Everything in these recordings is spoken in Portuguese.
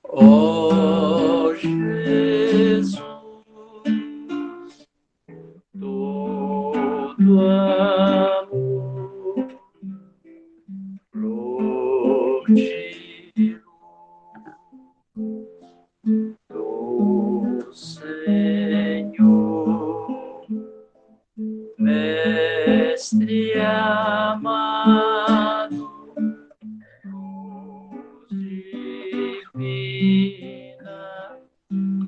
Ó Jesus, todo amor flor do Senhor, Mestre amado, luz divina,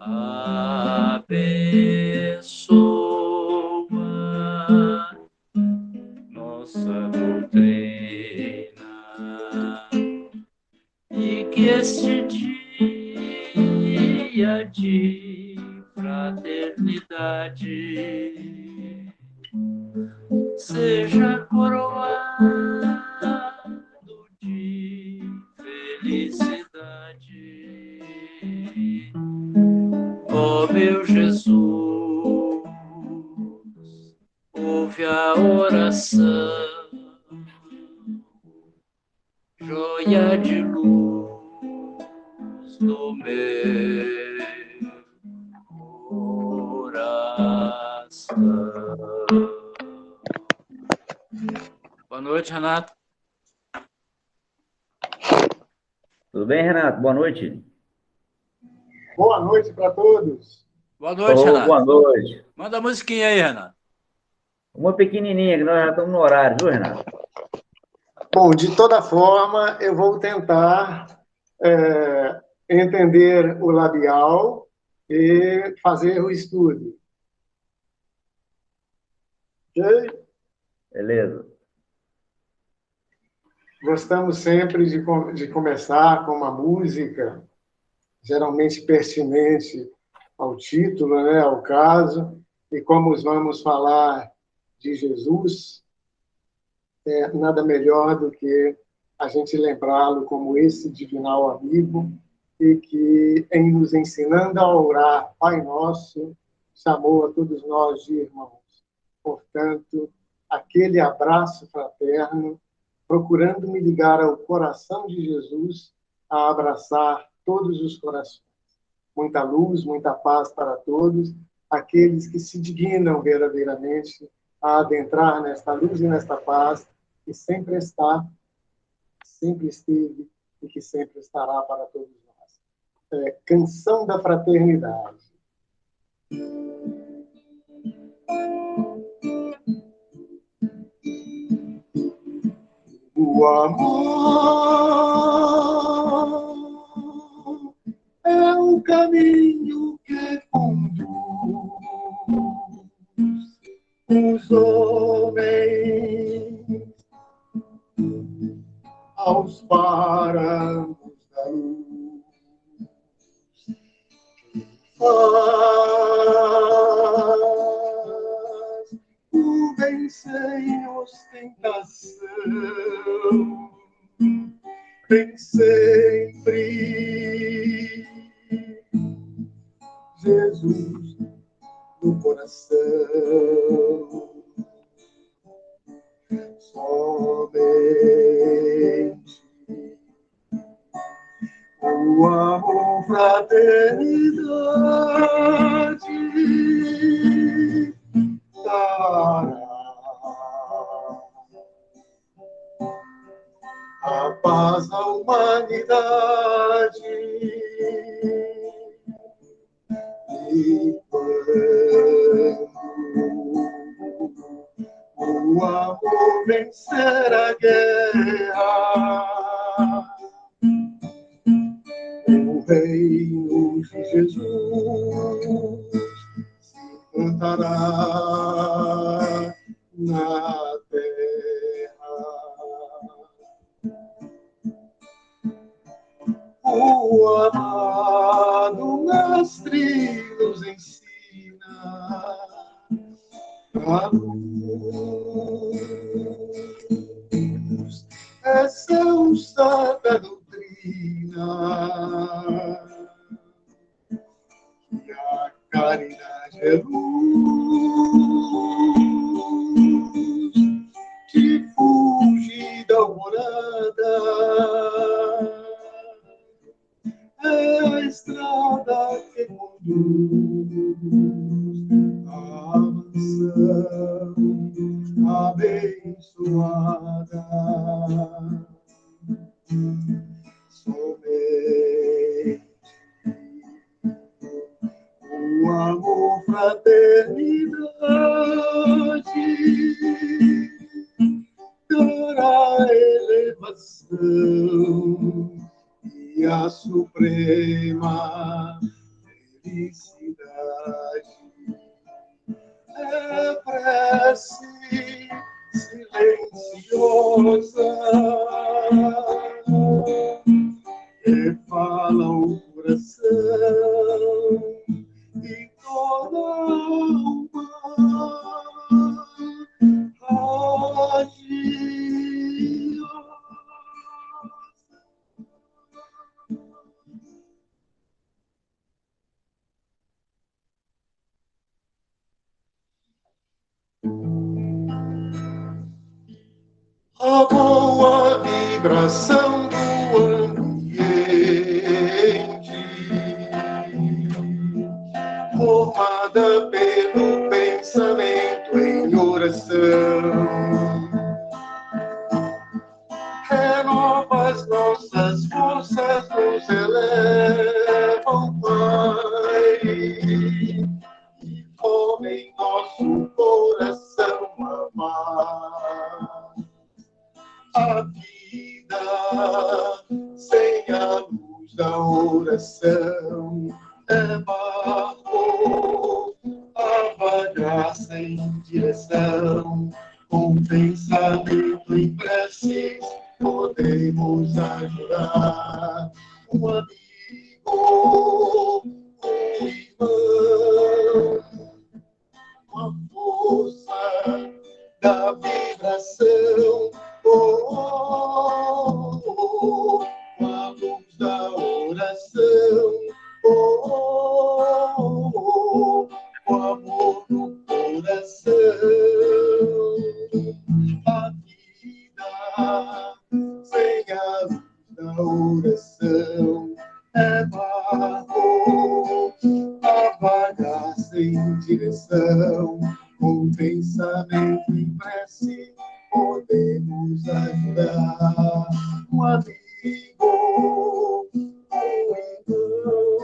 abençoa nossa doutrina, e que este dia de fraternidade seja coroado de felicidade. Ó meu Jesus, ouve a oração, joia de luz do meu coração. Boa noite, Renato. Tudo bem, Renato? Boa noite. Boa noite para todos. Boa noite, Renato. Boa noite. Manda a musiquinha aí, Renato. Uma pequenininha, que nós já estamos no horário, viu, Renato? Bom, de toda forma, eu vou tentar entender o labial e fazer o estudo. Ok? Beleza. Gostamos sempre de começar com uma música, geralmente pertinente ao título, né, ao caso, e como vamos falar de Jesus, nada melhor do que a gente lembrá-lo como esse divinal amigo e que, em nos ensinando a orar Pai Nosso, chamou a todos nós de irmãos. Portanto, aquele abraço fraterno, procurando me ligar ao coração de Jesus, a abraçar todos os corações. Muita luz, muita paz para todos, aqueles que se dignam verdadeiramente a adentrar nesta luz e nesta paz, que sempre está, sempre esteve e que sempre estará para todos nós. Canção da Fraternidade. O amor é o caminho que conduz os homens aos parâmetros da luz. Faz o bem sem ostentação, tem sempre Jesus no coração. Somente o amor, fraternidade dará a paz à humanidade. E quando o amor vencer a guerra, o reino de Jesus se implantará na terra. O amado Mestre nos ensina a luz, excelsa da doutrina, que a caridade é luz, que fuge da alvorada, conduz à mansão abençoada. Somente o amor, fraternidade, dará elevação e a suprema felicidade. É prece silenciosa que fala o coração e toda alma radiosa. A boa vibração do ambiente, formada pelo pensamento em oração, renova as nossas forças, nos elevam, Pai, e forma em nosso coração amar. A vida sem a luz da oração é barro a vagar sem direção. Com pensamento em preces podemos ajudar um amigo, um irmão, uma força da vibração. Com a luz da oração, com amor no coração. A vida sem a luz da oração é barro a vagar sem direção. Com pensamento em prece podemos ajudar um amigo, um irmão,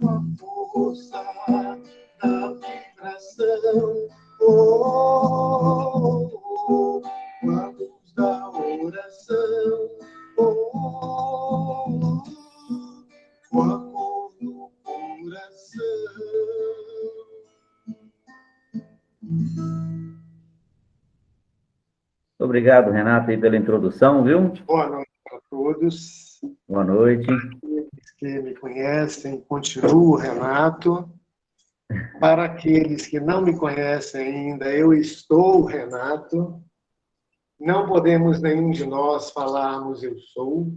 uma força da vibração, com a luz da oração, com amor no coração. Obrigado, Renato, aí pela introdução, viu? Boa noite a todos. Boa noite. Aqueles que me conhecem, continuo Renato. Para aqueles que não me conhecem ainda, eu estou Renato. Não podemos nenhum de nós falarmos eu sou,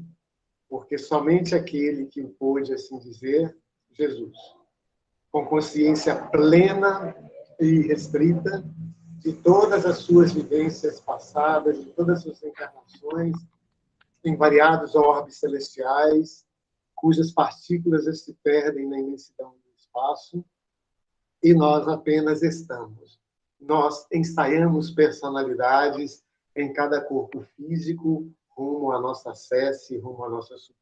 porque somente aquele que pôde assim dizer, Jesus, com consciência plena e restrita de todas as suas vivências passadas, de todas as suas encarnações, em variados orbes celestiais, cujas partículas se perdem na imensidão do espaço, e nós apenas estamos. Nós ensaiamos personalidades em cada corpo físico, rumo à nossa sesse, rumo à nossa subida.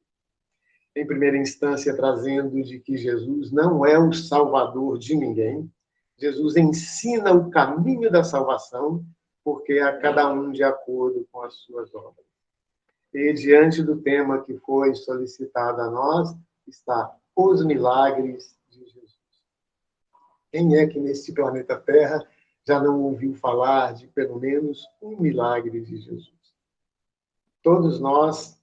Em primeira instância, trazendo de que Jesus não é o salvador de ninguém. Jesus ensina o caminho da salvação, porque a cada um de acordo com as suas obras. E diante do tema que foi solicitado a nós, está os milagres de Jesus. Quem é que neste planeta Terra já não ouviu falar de pelo menos um milagre de Jesus? Todos nós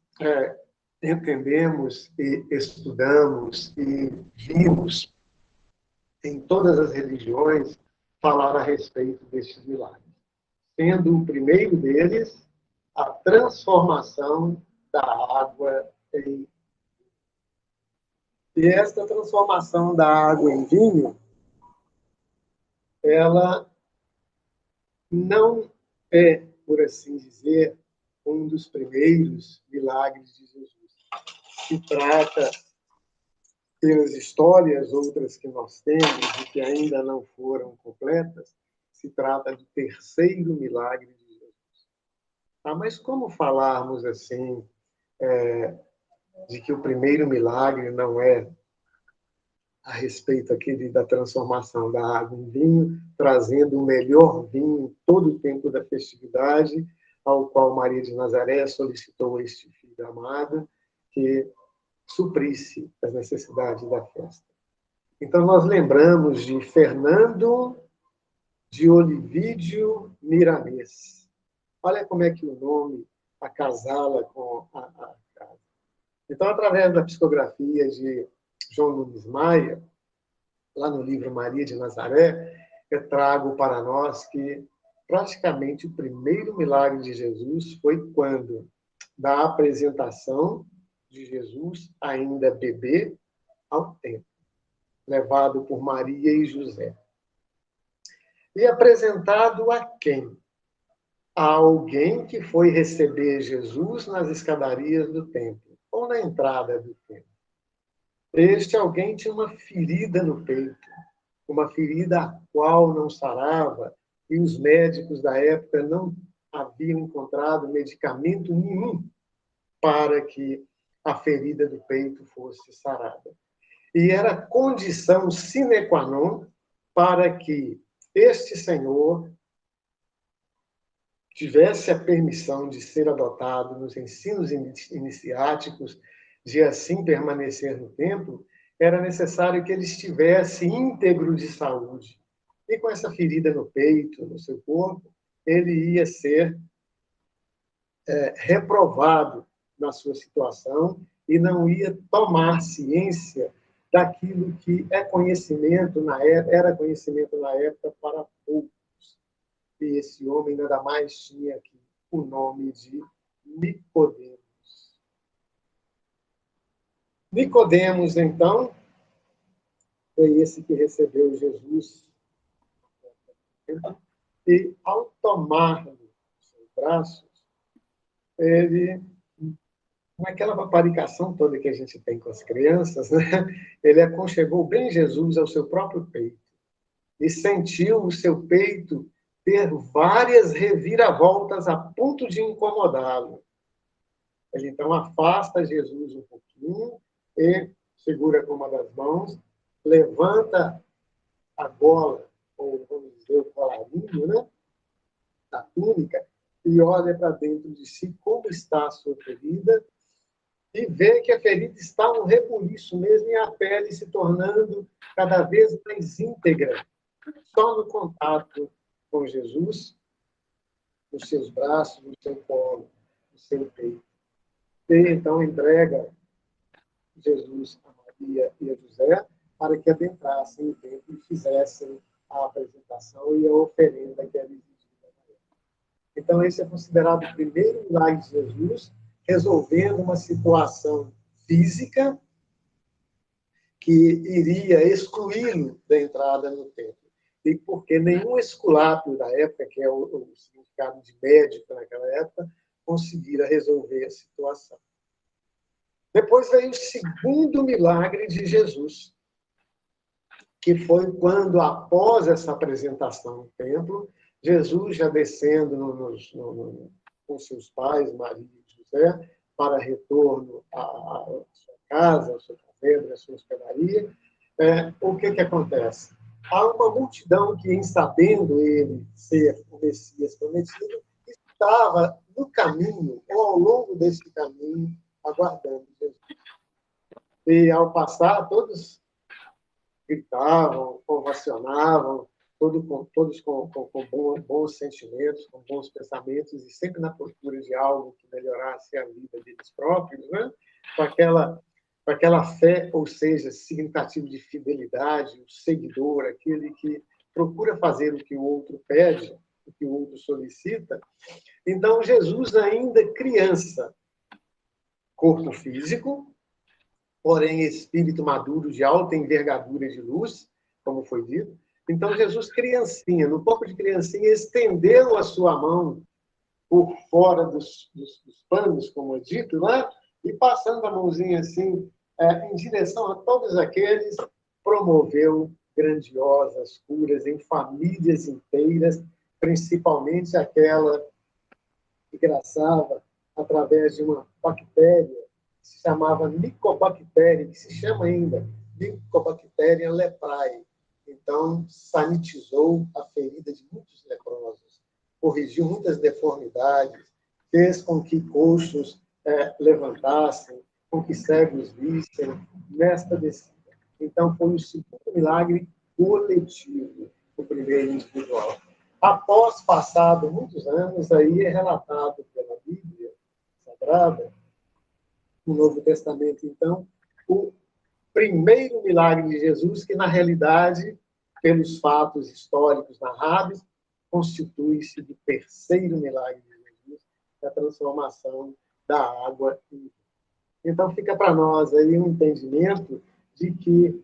entendemos e estudamos e vimos em todas as religiões falar a respeito destes milagres. Sendo o primeiro deles a transformação da água em vinho. E esta transformação da água em vinho, ela não é, por assim dizer, um dos primeiros milagres de Jesus. Se trata pelas histórias outras que nós temos e que ainda não foram completas, se trata do terceiro milagre de Jesus. Ah, mas como falarmos assim de que o primeiro milagre não é a respeito aqui da transformação da água em vinho, trazendo o melhor vinho em todo o tempo da festividade, ao qual Maria de Nazaré solicitou a este filho amado que suprisse as necessidades da festa. Então, nós lembramos de Fernando de Olivídio Miramês. Olha como é que o nome acasala com a casa. Então, através da psicografia de João Nunes Maia, lá no livro Maria de Nazaré, eu trago para nós que praticamente o primeiro milagre de Jesus foi quando, da apresentação de Jesus, ainda bebê, ao templo, levado por Maria e José. E apresentado a quem? A alguém que foi receber Jesus nas escadarias do templo, ou na entrada do templo. Este alguém tinha uma ferida no peito, uma ferida a qual não sarava, e os médicos da época não haviam encontrado medicamento nenhum para que a ferida do peito fosse sarada. E era condição sine qua non para que este senhor tivesse a permissão de ser adotado nos ensinos iniciáticos, de assim permanecer no templo, era necessário que ele estivesse íntegro de saúde. E com essa ferida no peito, no seu corpo, ele ia ser reprovado na sua situação e não ia tomar ciência daquilo que era conhecimento na época para poucos. E esse homem nada mais tinha que o nome de Nicodemos. Nicodemos, então, foi esse que recebeu Jesus. E, ao tomar nos seus braços, ele, com aquela paparicação toda que a gente tem com as crianças, né? Ele aconchegou bem Jesus ao seu próprio peito e sentiu o seu peito ter várias reviravoltas a ponto de incomodá-lo. Ele, então, afasta Jesus um pouquinho e segura com uma das mãos, levanta a gola, ou vamos dizer, o colarinho, né, da túnica, e olha para dentro de si como está a sua ferida, e vê que a ferida está um rebuliço mesmo, e a pele se tornando cada vez mais íntegra, só no contato com Jesus, nos seus braços, no seu colo, no seu peito. E então entrega Jesus a Maria e a José para que adentrassem o templo e fizessem a apresentação e a oferenda que era exigida. Então, esse é considerado o primeiro milagre de Jesus, resolvendo uma situação física que iria excluí-lo da entrada no templo. E porque nenhum esculápio da época, que é o significado de médico naquela época, conseguira resolver a situação. Depois veio o segundo milagre de Jesus, que foi quando, após essa apresentação no templo, Jesus, já descendo com seus pais, Maria e José, para retorno à sua casa, à sua caverna, à sua hospedaria, o que acontece? Há uma multidão que, em sabendo ele ser o Messias prometido, estava no caminho, ou ao longo desse caminho, aguardando Jesus. E, ao passar, todos gritavam, ovacionavam, todos com bons sentimentos, com bons pensamentos, e sempre na procura de algo que melhorasse a vida deles próprios, né? com aquela fé, ou seja, significativo de fidelidade, o seguidor, aquele que procura fazer o que o outro pede, o que o outro solicita. Então, Jesus, ainda criança, corpo físico, porém espírito maduro de alta envergadura de luz, como foi dito. Então, Jesus, criancinha, no corpo de criancinha, estendeu a sua mão por fora dos panos, como é dito, né? E passando a mãozinha assim em direção a todos aqueles, promoveu grandiosas curas em famílias inteiras, principalmente aquela que graçava através de uma bactéria que se chamava Mycobacterium, que se chama ainda Mycobacterium leprae. Então, sanitizou a ferida de muitos leprosos, corrigiu muitas deformidades, fez com que coxos levantassem, com que cegos vissem nesta descida. Então, foi o segundo milagre coletivo, o primeiro individual. Após passado muitos anos, aí é relatado pela Bíblia Sagrada, no Novo Testamento, então, o primeiro milagre de Jesus, que, na realidade, pelos fatos históricos narrados, constitui-se do terceiro milagre de Jesus, a transformação da água em vinho. Então, fica para nós aí um entendimento de que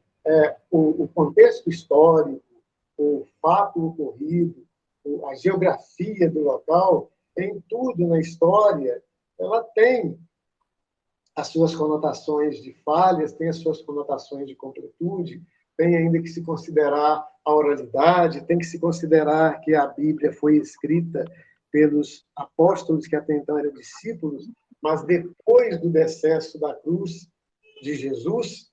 o contexto histórico, o fato ocorrido, a geografia do local, em tudo na história, ela tem as suas conotações de falhas, tem as suas conotações de completude, tem ainda que se considerar a oralidade, tem que se considerar que a Bíblia foi escrita pelos apóstolos que até então eram discípulos, mas depois do decesso da cruz de Jesus,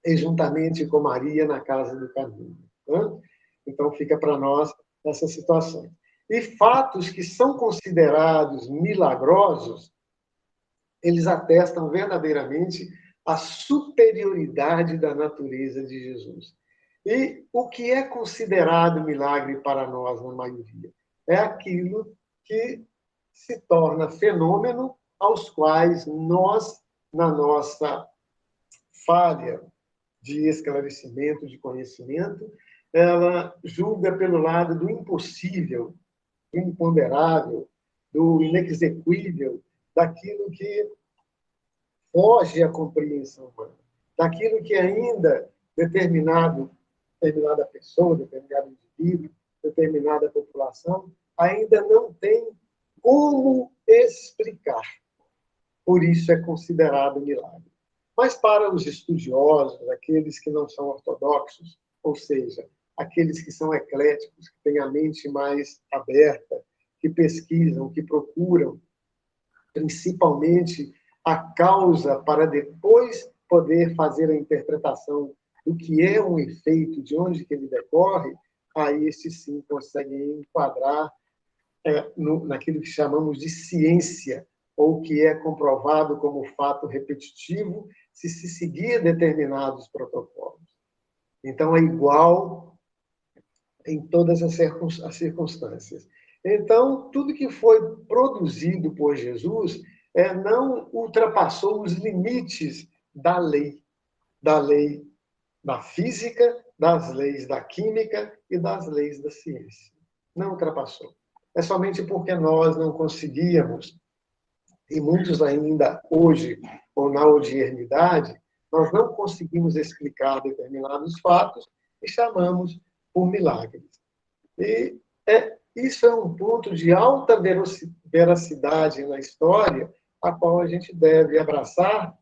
e juntamente com Maria na casa do caminho. Né? Então, fica para nós essa situação. E fatos que são considerados milagrosos, eles atestam verdadeiramente a superioridade da natureza de Jesus. E o que é considerado milagre para nós, na maioria? É aquilo que se torna fenômeno aos quais nós, na nossa falha de esclarecimento, de conhecimento, ela julga pelo lado do impossível, do imponderável, do inexequível, daquilo que foge à compreensão humana, daquilo que ainda determinada pessoa, determinado indivíduo, determinada população ainda não tem como explicar. Por isso é considerado milagre. Mas para os estudiosos, aqueles que não são ortodoxos, ou seja, aqueles que são ecléticos, que têm a mente mais aberta, que pesquisam, que procuram, principalmente a causa para depois poder fazer a interpretação do que é um efeito, de onde que ele decorre, aí estes sim conseguem enquadrar naquilo que chamamos de ciência, ou que é comprovado como fato repetitivo se seguir determinados protocolos. Então, é igual em todas as circunstâncias. Então, tudo que foi produzido por Jesus não ultrapassou os limites da lei da física, das leis da química e das leis da ciência. Não ultrapassou. É somente porque nós não conseguíamos, e muitos ainda hoje, ou na odiernidade, nós não conseguimos explicar determinados fatos e chamamos por milagres. E isso é um ponto de alta veracidade na história, a qual a gente deve abraçar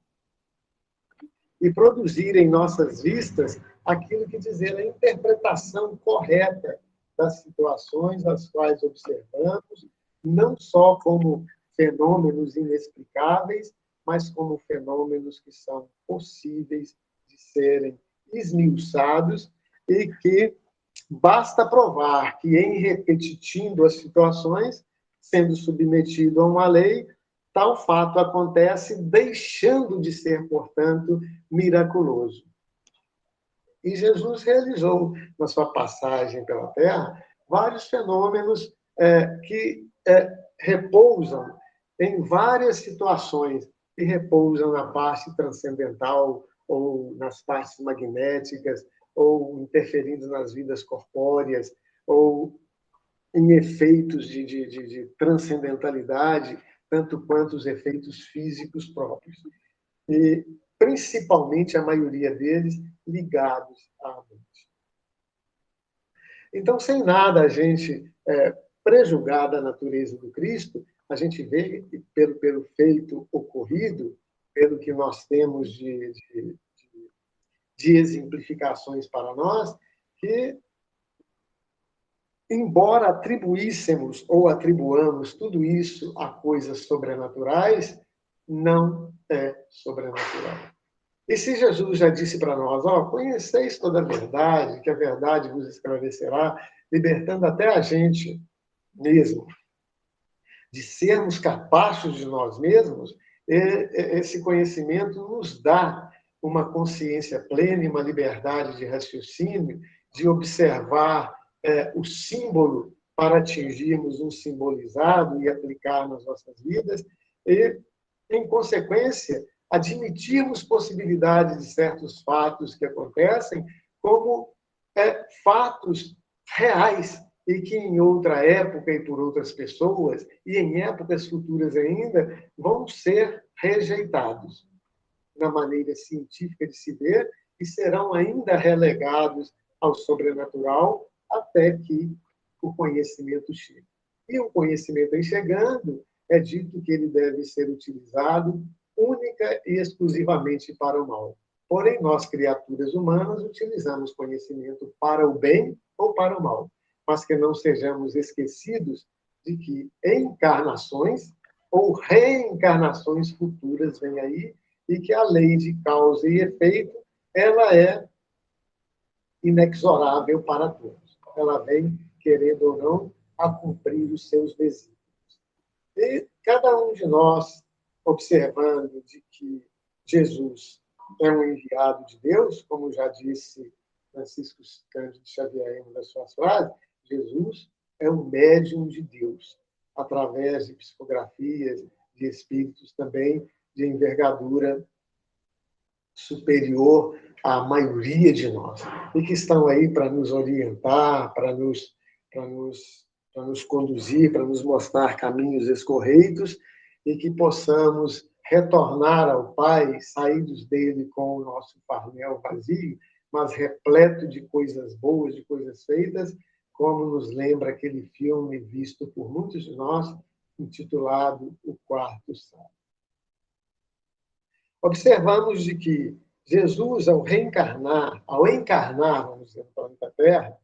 e produzir em nossas vistas aquilo que dizer a interpretação correta das situações as quais observamos, não só como fenômenos inexplicáveis, mas como fenômenos que são possíveis de serem esmiuçados e que basta provar que, em repetindo as situações, sendo submetido a uma lei, tal fato acontece, deixando de ser, portanto, miraculoso. E Jesus realizou, na sua passagem pela Terra, vários fenômenos que repousam em várias situações, que repousam na parte transcendental, ou nas partes magnéticas, ou interferindo nas vidas corpóreas, ou em efeitos de transcendentalidade, tanto quanto os efeitos físicos próprios. E, principalmente, a maioria deles ligados à mente. Então, sem nada a gente prejulgar da natureza do Cristo, a gente vê, pelo feito ocorrido, pelo que nós temos de exemplificações para nós, que, embora atribuíssemos ou atribuamos tudo isso a coisas sobrenaturais, não é sobrenatural. E se Jesus já disse para nós, conheceis toda a verdade, que a verdade vos esclarecerá, libertando até a gente mesmo de sermos capazes de nós mesmos, esse conhecimento nos dá uma consciência plena e uma liberdade de raciocínio, de observar o símbolo para atingirmos um simbolizado e aplicar nas nossas vidas, e, em consequência, admitirmos possibilidade de certos fatos que acontecem como fatos reais e que em outra época e por outras pessoas, e em épocas futuras ainda, vão ser rejeitados na maneira científica de se ver e serão ainda relegados ao sobrenatural até que o conhecimento chegue. E o conhecimento aí chegando, é dito que ele deve ser utilizado única e exclusivamente para o mal. Porém, nós, criaturas humanas, utilizamos conhecimento para o bem ou para o mal, mas que não sejamos esquecidos de que encarnações ou reencarnações futuras vêm aí e que a lei de causa e efeito, ela é inexorável para todos. Ela vem, querendo ou não, a cumprir os seus desígnios. E cada um de nós, observando de que Jesus é um enviado de Deus, como já disse Francisco Cândido Xavier em uma das suas frases, Jesus é um médium de Deus, através de psicografias, de espíritos também de envergadura superior à maioria de nós, e que estão aí para nos orientar, para nos conduzir, para nos mostrar caminhos escorreitos, e que possamos retornar ao Pai, saídos dele com o nosso farnel vazio, mas repleto de coisas boas, de coisas feitas, como nos lembra aquele filme visto por muitos de nós, intitulado O Quarto Sábado. Observamos de que Jesus, ao encarnar, vamos dizer, no planeta Terra,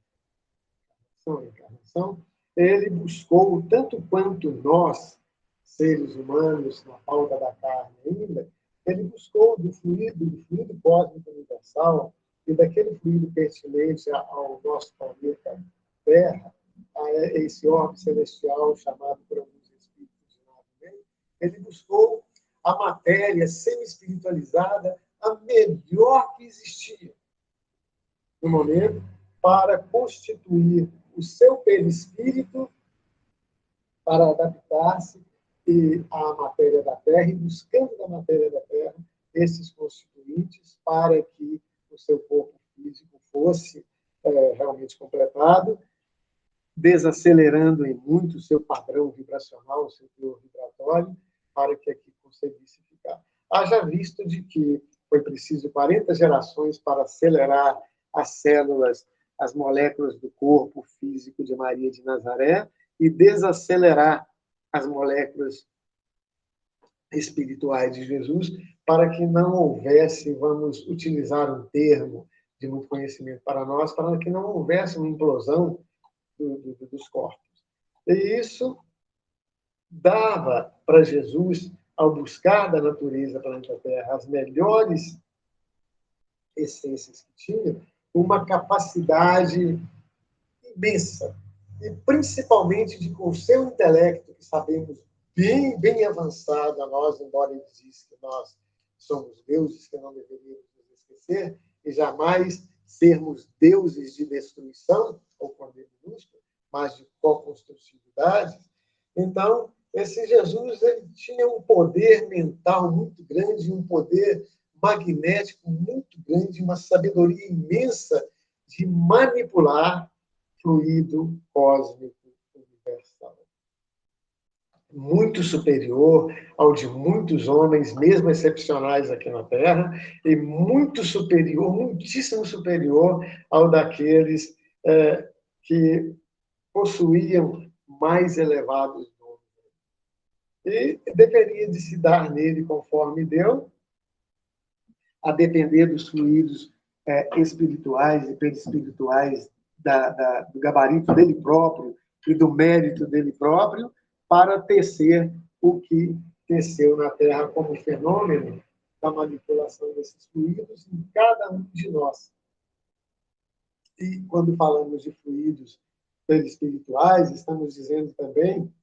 ele buscou, tanto quanto nós, seres humanos, na pauta da carne ainda, ele buscou do fluido cósmico universal e daquele fluido pertinente ao nosso planeta Terra, a esse orbe celestial chamado por alguns espíritos de nada, ele buscou a matéria semi-espiritualizada, a melhor que existia no momento, para constituir o seu perispírito para adaptar-se à matéria da Terra e buscando na matéria da Terra esses constituintes para que o seu corpo físico fosse realmente completado, desacelerando em muito o seu padrão vibracional, o seu teor vibratório, para que aqui conseguisse ficar. Haja visto de que foi preciso 40 gerações para acelerar as células, as moléculas do corpo físico de Maria de Nazaré e desacelerar as moléculas espirituais de Jesus para que não houvesse, vamos utilizar um termo de muito conhecimento para nós, para que não houvesse uma implosão dos corpos. E isso dava para Jesus, ao buscar da natureza planeta Terra as melhores essências que tinha, uma capacidade imensa, e principalmente de com o seu intelecto, que sabemos bem avançado a nós, embora ele diz que nós somos deuses, que não deveríamos nos esquecer, e jamais sermos deuses de destruição, ou com D minúsculo, mas de co-construtividade. Então, esse Jesus ele tinha um poder mental muito grande, um poder magnético muito grande, uma sabedoria imensa de manipular fluido cósmico universal. Muito superior ao de muitos homens, mesmo excepcionais aqui na Terra, e muito superior, muitíssimo superior ao daqueles que possuíam mais elevados dons. E deveria de se dar nele conforme deu, a depender dos fluidos espirituais e perispirituais do gabarito dele próprio e do mérito dele próprio para tecer o que teceu na Terra como fenômeno da manipulação desses fluidos em cada um de nós. E quando falamos de fluidos perispirituais, estamos dizendo também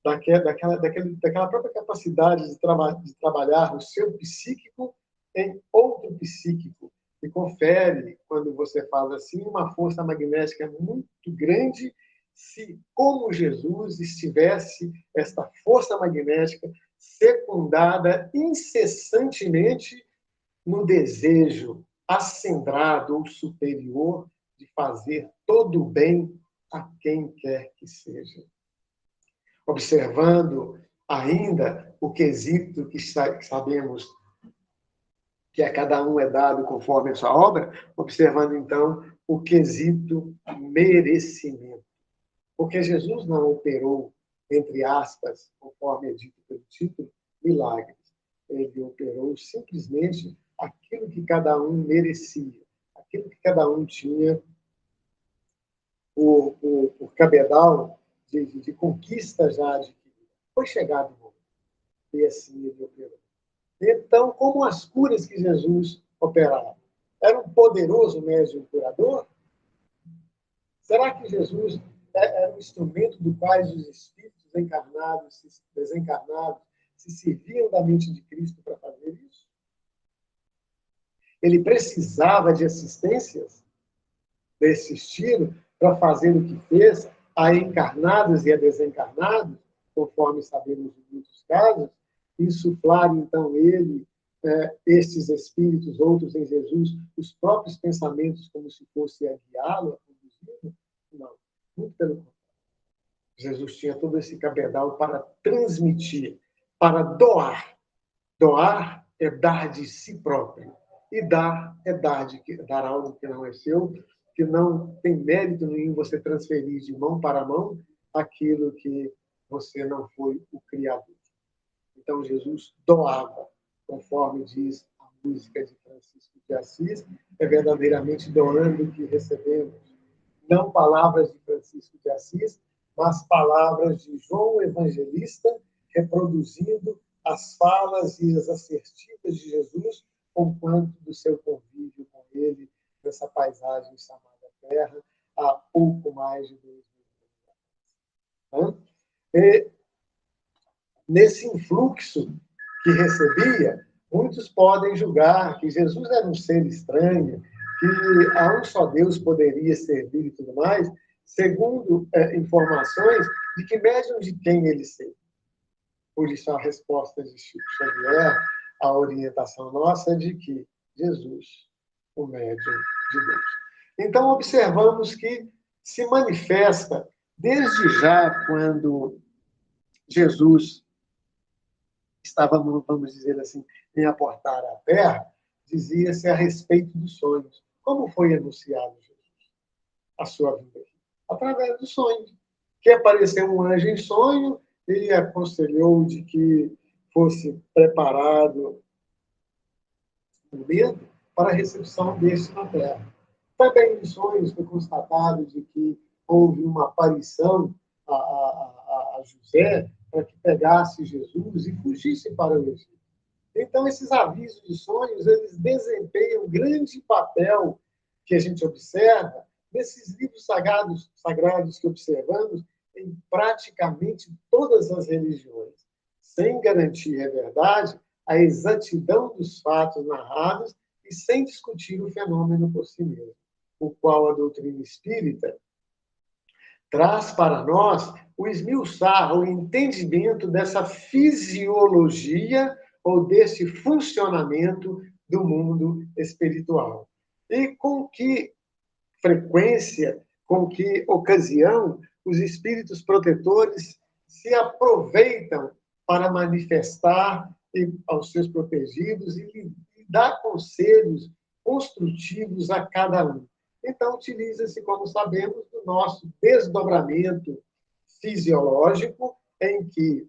daquela própria capacidade de trabalhar o seu psíquico em outro psíquico. E confere, quando você fala assim, uma força magnética muito grande, se, como Jesus, estivesse esta força magnética secundada incessantemente no desejo acendrado ou superior de fazer todo o bem a quem quer que seja. Observando ainda o quesito que sabemos que a cada um é dado conforme a sua obra, observando, então, o quesito merecimento. Porque Jesus não operou, entre aspas, conforme é dito pelo título, milagres. Ele operou simplesmente aquilo que cada um merecia, aquilo que cada um tinha por cabedal de conquista já adquirida. Foi chegado o momento. E assim ele operou. Então, como as curas que Jesus operava? Era um poderoso médium curador? Será que Jesus era um instrumento do qual os espíritos encarnados, desencarnados, se serviam da mente de Cristo para fazer isso? Ele precisava de assistências desse estilo para fazer o que fez a encarnados e a desencarnados, conforme sabemos em muitos casos, insuflar, então, estes espíritos, outros em Jesus, os próprios pensamentos como se fosse a guiá-lo, a conduzi-lo? Não, muito pelo contrário. Jesus tinha todo esse cabedal para transmitir, para doar. Doar é dar de si próprio. E dar é dar algo que não é seu, que não tem mérito nenhum você transferir de mão para mão aquilo que você não foi o criador. Então, Jesus doava, conforme diz a música de Francisco de Assis, é verdadeiramente doando que recebemos. Não palavras de Francisco de Assis, mas palavras de João Evangelista, reproduzindo as falas e as assertivas de Jesus, conquanto do seu convívio com ele, nessa paisagem chamada Terra, há pouco mais de 2000 anos. Nesse influxo que recebia, muitos podem julgar que Jesus era um ser estranho, que a um só Deus poderia servir e tudo mais, segundo informações de que médium de quem ele seria. Por isso, a resposta de Chico Xavier, a orientação nossa é de que Jesus, o médium de Deus. Então, observamos que se manifesta, desde já, quando Jesus estava, vamos dizer assim, em aportar a terra, dizia-se a respeito dos sonhos. Como foi anunciado Jesus, a sua vinda aqui? Através dos sonhos. Que apareceu um anjo em sonho e aconselhou de que fosse preparado o medo para a recepção deste na terra. Também em sonhos foi constatado de que houve uma aparição a José para que pegasse Jesus e fugisse para o Egito. Então, esses avisos de sonhos, eles desempenham um grande papel que a gente observa nesses livros sagrados que observamos em praticamente todas as religiões, sem garantir, é verdade, a exatidão dos fatos narrados e sem discutir o fenômeno por si mesmo, o qual a doutrina espírita traz para nós o esmiuçar, o entendimento dessa fisiologia ou desse funcionamento do mundo espiritual. E com que frequência, com que ocasião os espíritos protetores se aproveitam para manifestar aos seus protegidos e dar conselhos construtivos a cada um. Então, utiliza-se, como sabemos, do nosso desdobramento fisiológico, em que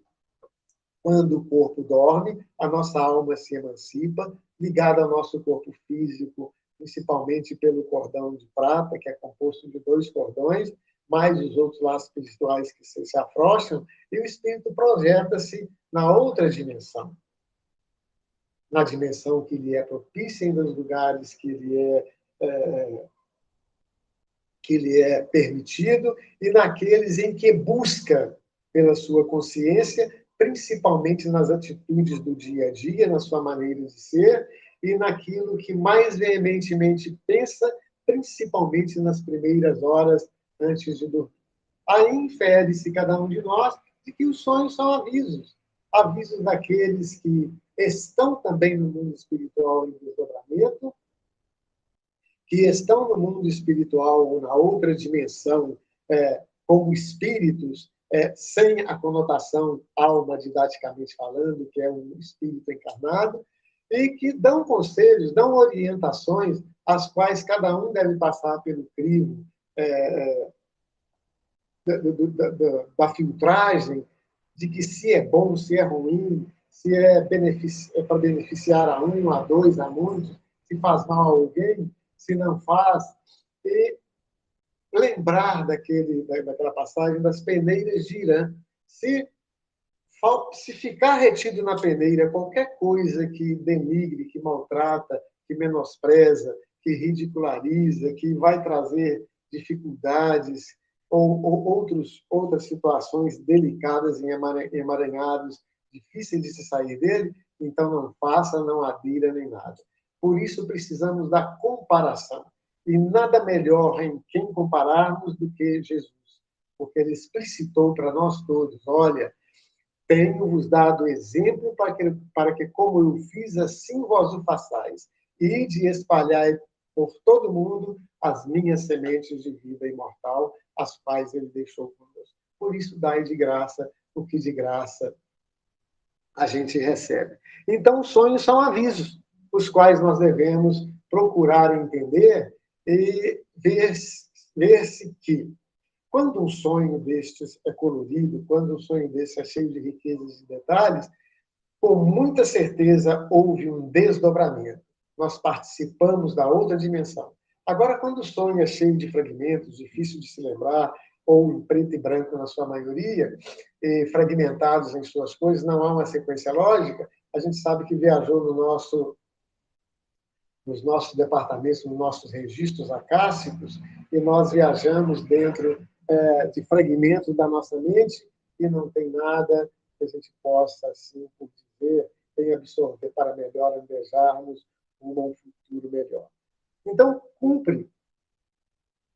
Quando o corpo dorme, a nossa alma se emancipa, ligada ao nosso corpo físico, principalmente pelo cordão de prata, que é composto de 2 cordões, mais os outros laços espirituais que se afrouxam, e o espírito projeta-se na outra dimensão. Na dimensão que lhe é propícia e nos lugares que lhe é permitido, e naqueles em que busca pela sua consciência, principalmente nas atitudes do dia a dia, na sua maneira de ser, e naquilo que mais veementemente pensa, principalmente nas primeiras horas antes de dormir. Aí infere-se cada um de nós de que os sonhos são avisos, avisos daqueles que estão também no mundo espiritual em desdobramento, que estão no mundo espiritual ou na outra dimensão, como espíritos, sem a conotação alma, didaticamente falando, que é um espírito encarnado, e que dão conselhos, dão orientações, as quais cada um deve passar pelo crivo da filtragem, de que se é bom, se é ruim, se é para beneficiar a um, a dois, a muitos, se faz mal a alguém, se não faz, e lembrar daquela passagem das peneiras de Irã. Se ficar retido na peneira qualquer coisa que denigre, que maltrata, que menospreza, que ridiculariza, que vai trazer dificuldades ou outras situações delicadas em emaranhados, difíceis de se sair dele, então não faça, não adira nem nada. Por isso precisamos da comparação. E nada melhor em quem compararmos do que Jesus, porque ele explicitou para nós todos, olha, tenho-vos dado exemplo para que, como eu fiz, assim vós o façais, e de espalhar por todo mundo as minhas sementes de vida imortal, as quais ele deixou conosco. Por isso, dai de graça o que de graça a gente recebe. Então, os sonhos são avisos, os quais nós devemos procurar entender e ver-se que, quando um sonho destes é colorido, quando um sonho desse é cheio de riquezas e detalhes, com muita certeza houve um desdobramento. Nós participamos da outra dimensão. Agora, quando o sonho é cheio de fragmentos, difícil de se lembrar, ou em preto e branco na sua maioria, fragmentados em suas coisas, não há uma sequência lógica, a gente sabe que viajou nos nossos departamentos, nos nossos registros acássicos, e nós viajamos dentro de fragmentos da nossa mente e não tem nada que a gente possa, assim, por dizer, em absorver para melhor almejarmos um futuro melhor. Então, cumpre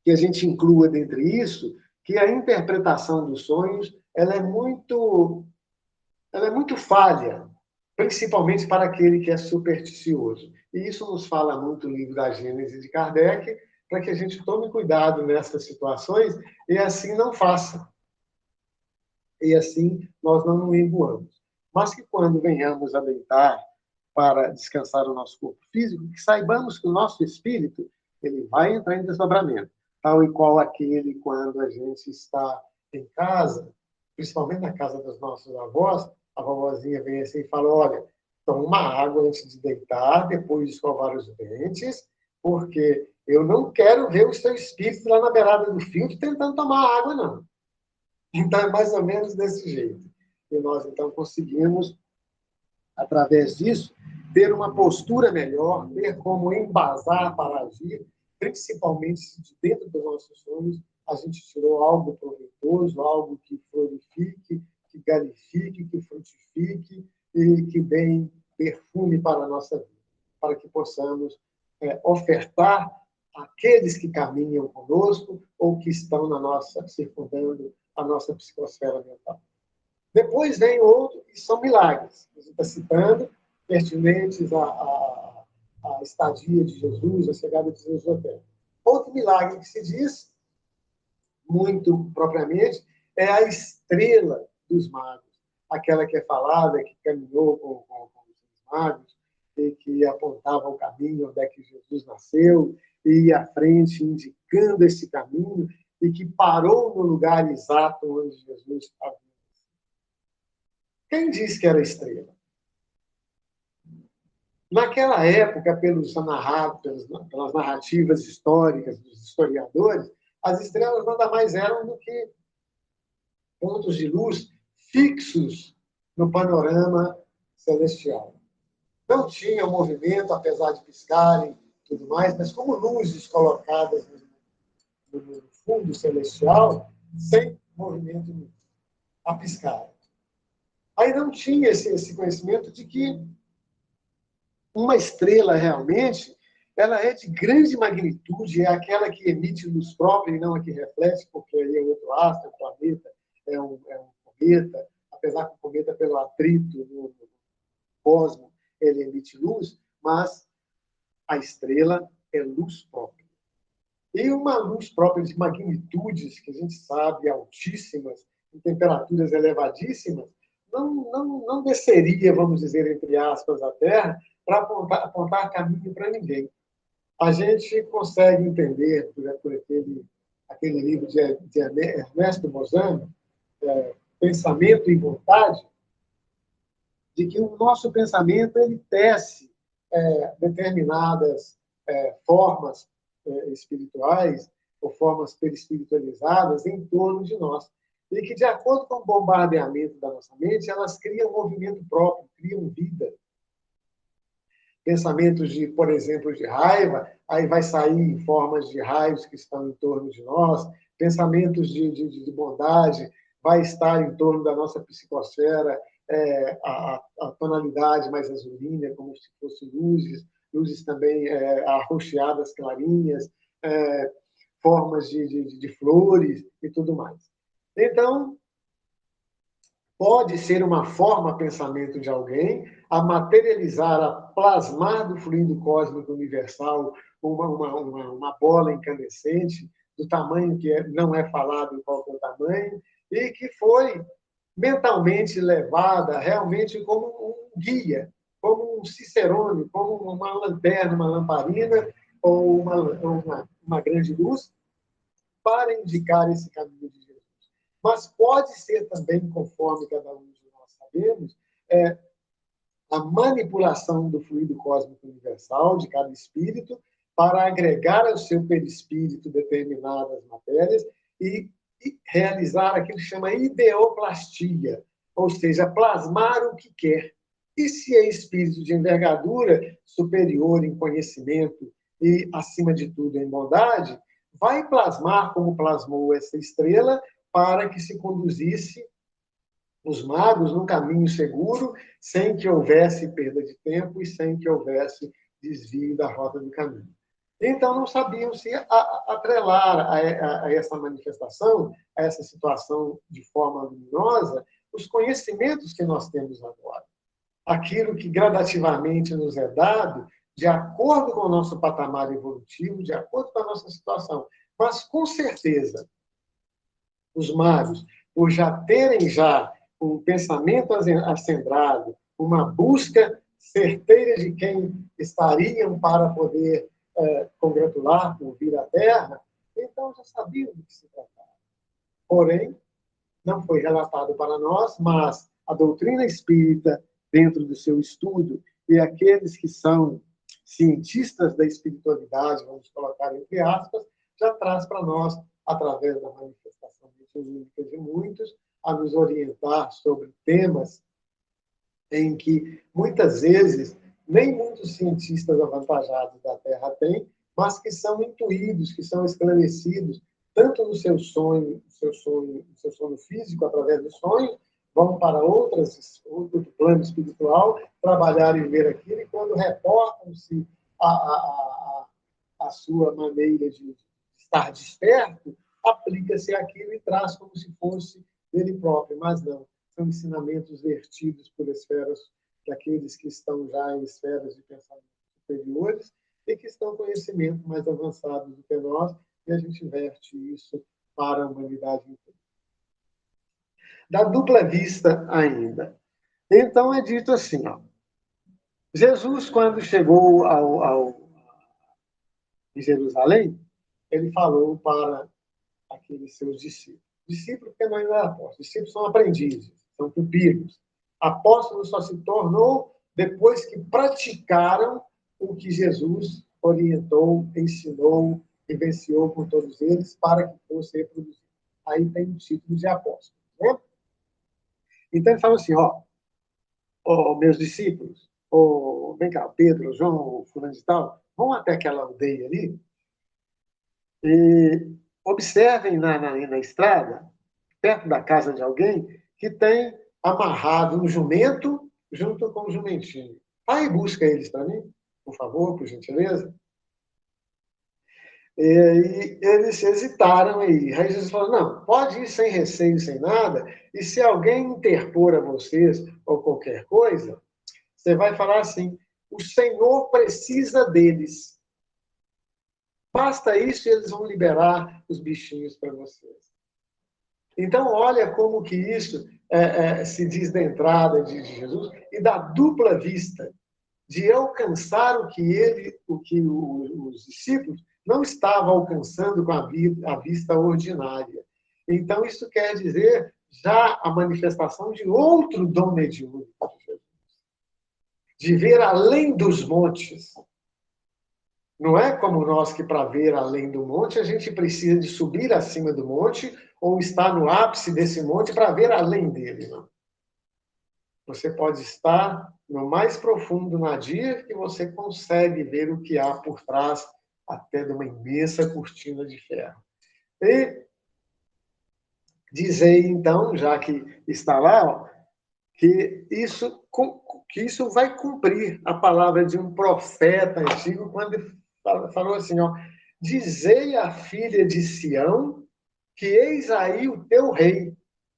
que a gente inclua dentre isso que a interpretação dos sonhos ela é muito falha, principalmente para aquele que é supersticioso. E isso nos fala muito o livro da Gênese de Kardec, para que a gente tome cuidado nessas situações e assim não faça. E assim nós não nos emboamos. Mas que quando venhamos a deitar para descansar o nosso corpo físico, que saibamos que o nosso espírito ele vai entrar em desdobramento, tal e qual aquele quando a gente está em casa, principalmente na casa dos nossos avós, a vovozinha vem assim e fala, olha, toma uma água antes de deitar, depois de escovar os dentes, porque eu não quero ver o seu espírito lá na beirada do filtro tentando tomar água, não. Então, é mais ou menos desse jeito. E nós, então, conseguimos, através disso, ter uma postura melhor, ter como embasar para agir, principalmente se de dentro dos nossos sonhos a gente tirou algo proveitoso, algo que florifique, que galifique, que frutifique e que dê perfume para a nossa vida, para que possamos ofertar àqueles que caminham conosco ou que estão circundando a nossa psicosfera mental. Depois vem outro, que são milagres. A gente está citando, pertinentes à estadia de Jesus, à chegada de Jesus à Terra. Outro milagre que se diz, muito propriamente, é a estrela dos magos. Aquela que é falada, que caminhou com os magos, e que apontava o caminho onde é que Jesus nasceu, e ia à frente indicando esse caminho, e que parou no lugar exato onde Jesus estava. Quem disse que era estrela? Naquela época, pelas narrativas históricas dos historiadores, as estrelas nada mais eram do que pontos de luz fixos no panorama celestial. Não tinham movimento, apesar de piscarem e tudo mais, mas como luzes colocadas no fundo celestial, sem movimento nenhum, a piscar. Aí não tinha esse conhecimento de que uma estrela realmente ela é de grande magnitude, é aquela que emite luz própria e não a que reflete, porque aí é outro astro, é um planeta, é um cometa, apesar que o cometa, pelo atrito no cosmos, ele emite luz, mas a estrela é luz própria. E uma luz própria de magnitudes, que a gente sabe, altíssimas, em temperaturas elevadíssimas, não desceria, vamos dizer, entre aspas, a Terra para apontar caminho para ninguém. A gente consegue entender, por aquele livro de Ernesto Bozano, Pensamento e Vontade, de que o nosso pensamento ele tece determinadas formas espirituais ou formas perispiritualizadas em torno de nós. E que, de acordo com o bombardeamento da nossa mente, elas criam movimento próprio, criam vida. Pensamentos de, por exemplo, de raiva, aí vai sair em formas de raios que estão em torno de nós. Pensamentos de bondade, vai estar em torno da nossa psicosfera, a tonalidade mais azulina, como se fossem luzes também arroxeadas, clarinhas, formas de flores e tudo mais. Então, pode ser uma forma pensamento de alguém a materializar, a plasmar do fluido cósmico universal uma bola incandescente do tamanho que não é falado em qual é o tamanho, e que foi mentalmente levada realmente como um guia, como um cicerone, como uma lanterna, uma lamparina ou uma grande luz para indicar esse caminho de Jesus. Mas pode ser também, conforme cada um de nós sabemos, a manipulação do fluido cósmico universal de cada espírito para agregar ao seu perispírito determinadas matérias e realizar aquilo que chama ideoplastia, ou seja, plasmar o que quer. E se é espírito de envergadura superior em conhecimento e, acima de tudo, em bondade, vai plasmar como plasmou essa estrela para que se conduzisse os magos num caminho seguro, sem que houvesse perda de tempo e sem que houvesse desvio da rota do caminho. Então, não sabiam se atrelar a essa manifestação, a essa situação de forma luminosa, os conhecimentos que nós temos agora. Aquilo que gradativamente nos é dado, de acordo com o nosso patamar evolutivo, de acordo com a nossa situação. Mas, com certeza, os magos, por já terem um pensamento acendrado, uma busca certeira de quem estariam para poder congratular por vir à Terra, então já sabiam do que se tratava. Porém, não foi relatado para nós, mas a doutrina espírita, dentro do seu estudo, e aqueles que são cientistas da espiritualidade, vamos colocar entre aspas, já traz para nós, através da manifestação mediúnica de muitos, a nos orientar sobre temas em que, muitas vezes, nem muitos cientistas avantajados da Terra têm, mas que são intuídos, que são esclarecidos, tanto no seu sonho físico, através do sonho, vão para outro plano espiritual, trabalhar e ver aquilo, e quando reportam-se a sua maneira de estar desperto, aplica-se aquilo e traz como se fosse dele próprio, mas não. São ensinamentos vertidos por esferas daqueles que estão já em esferas de pensamento superiores e que estão com conhecimento mais avançado do que nós, e a gente verte isso para a humanidade inteira. Da dupla vista ainda. Então é dito assim, Jesus, quando chegou em Jerusalém, ele falou para aqueles seus discípulos. Discípulos porque não ainda era apóstolo. Discípulos são aprendizes, são pupilos. Apóstolo só se tornou depois que praticaram o que Jesus orientou, ensinou, vivenciou com todos eles para que fosse reproduzido. Aí tem o título de apóstolo. Né? Então ele fala assim, meus discípulos, vem cá, Pedro, João, fulano de tal, vão até aquela aldeia ali e observem na estrada, perto da casa de alguém, que tem amarrado um jumento junto com o jumentinho. Vai e busca eles para mim, por favor, por gentileza. E eles hesitaram aí. Aí Jesus falou, não, pode ir sem receio, sem nada, e se alguém interpor a vocês ou qualquer coisa, você vai falar assim, o Senhor precisa deles. Basta isso e eles vão liberar os bichinhos para vocês. Então, olha como que isso se diz da entrada de Jesus e da dupla vista, de alcançar o que os discípulos não estavam alcançando com a vista ordinária. Então, isso quer dizer já a manifestação de outro dom mediúnico de Jesus. De ver além dos montes. Não é como nós que, para ver além do monte, a gente precisa de subir acima do monte ou estar no ápice desse monte para ver além dele. Não. Você pode estar no mais profundo nadir que você consegue ver o que há por trás até de uma imensa cortina de ferro. E dizei, então, já que está lá, que isso vai cumprir a palavra de um profeta antigo, quando ele falou assim, dizei à filha de Sião que eis aí o teu rei,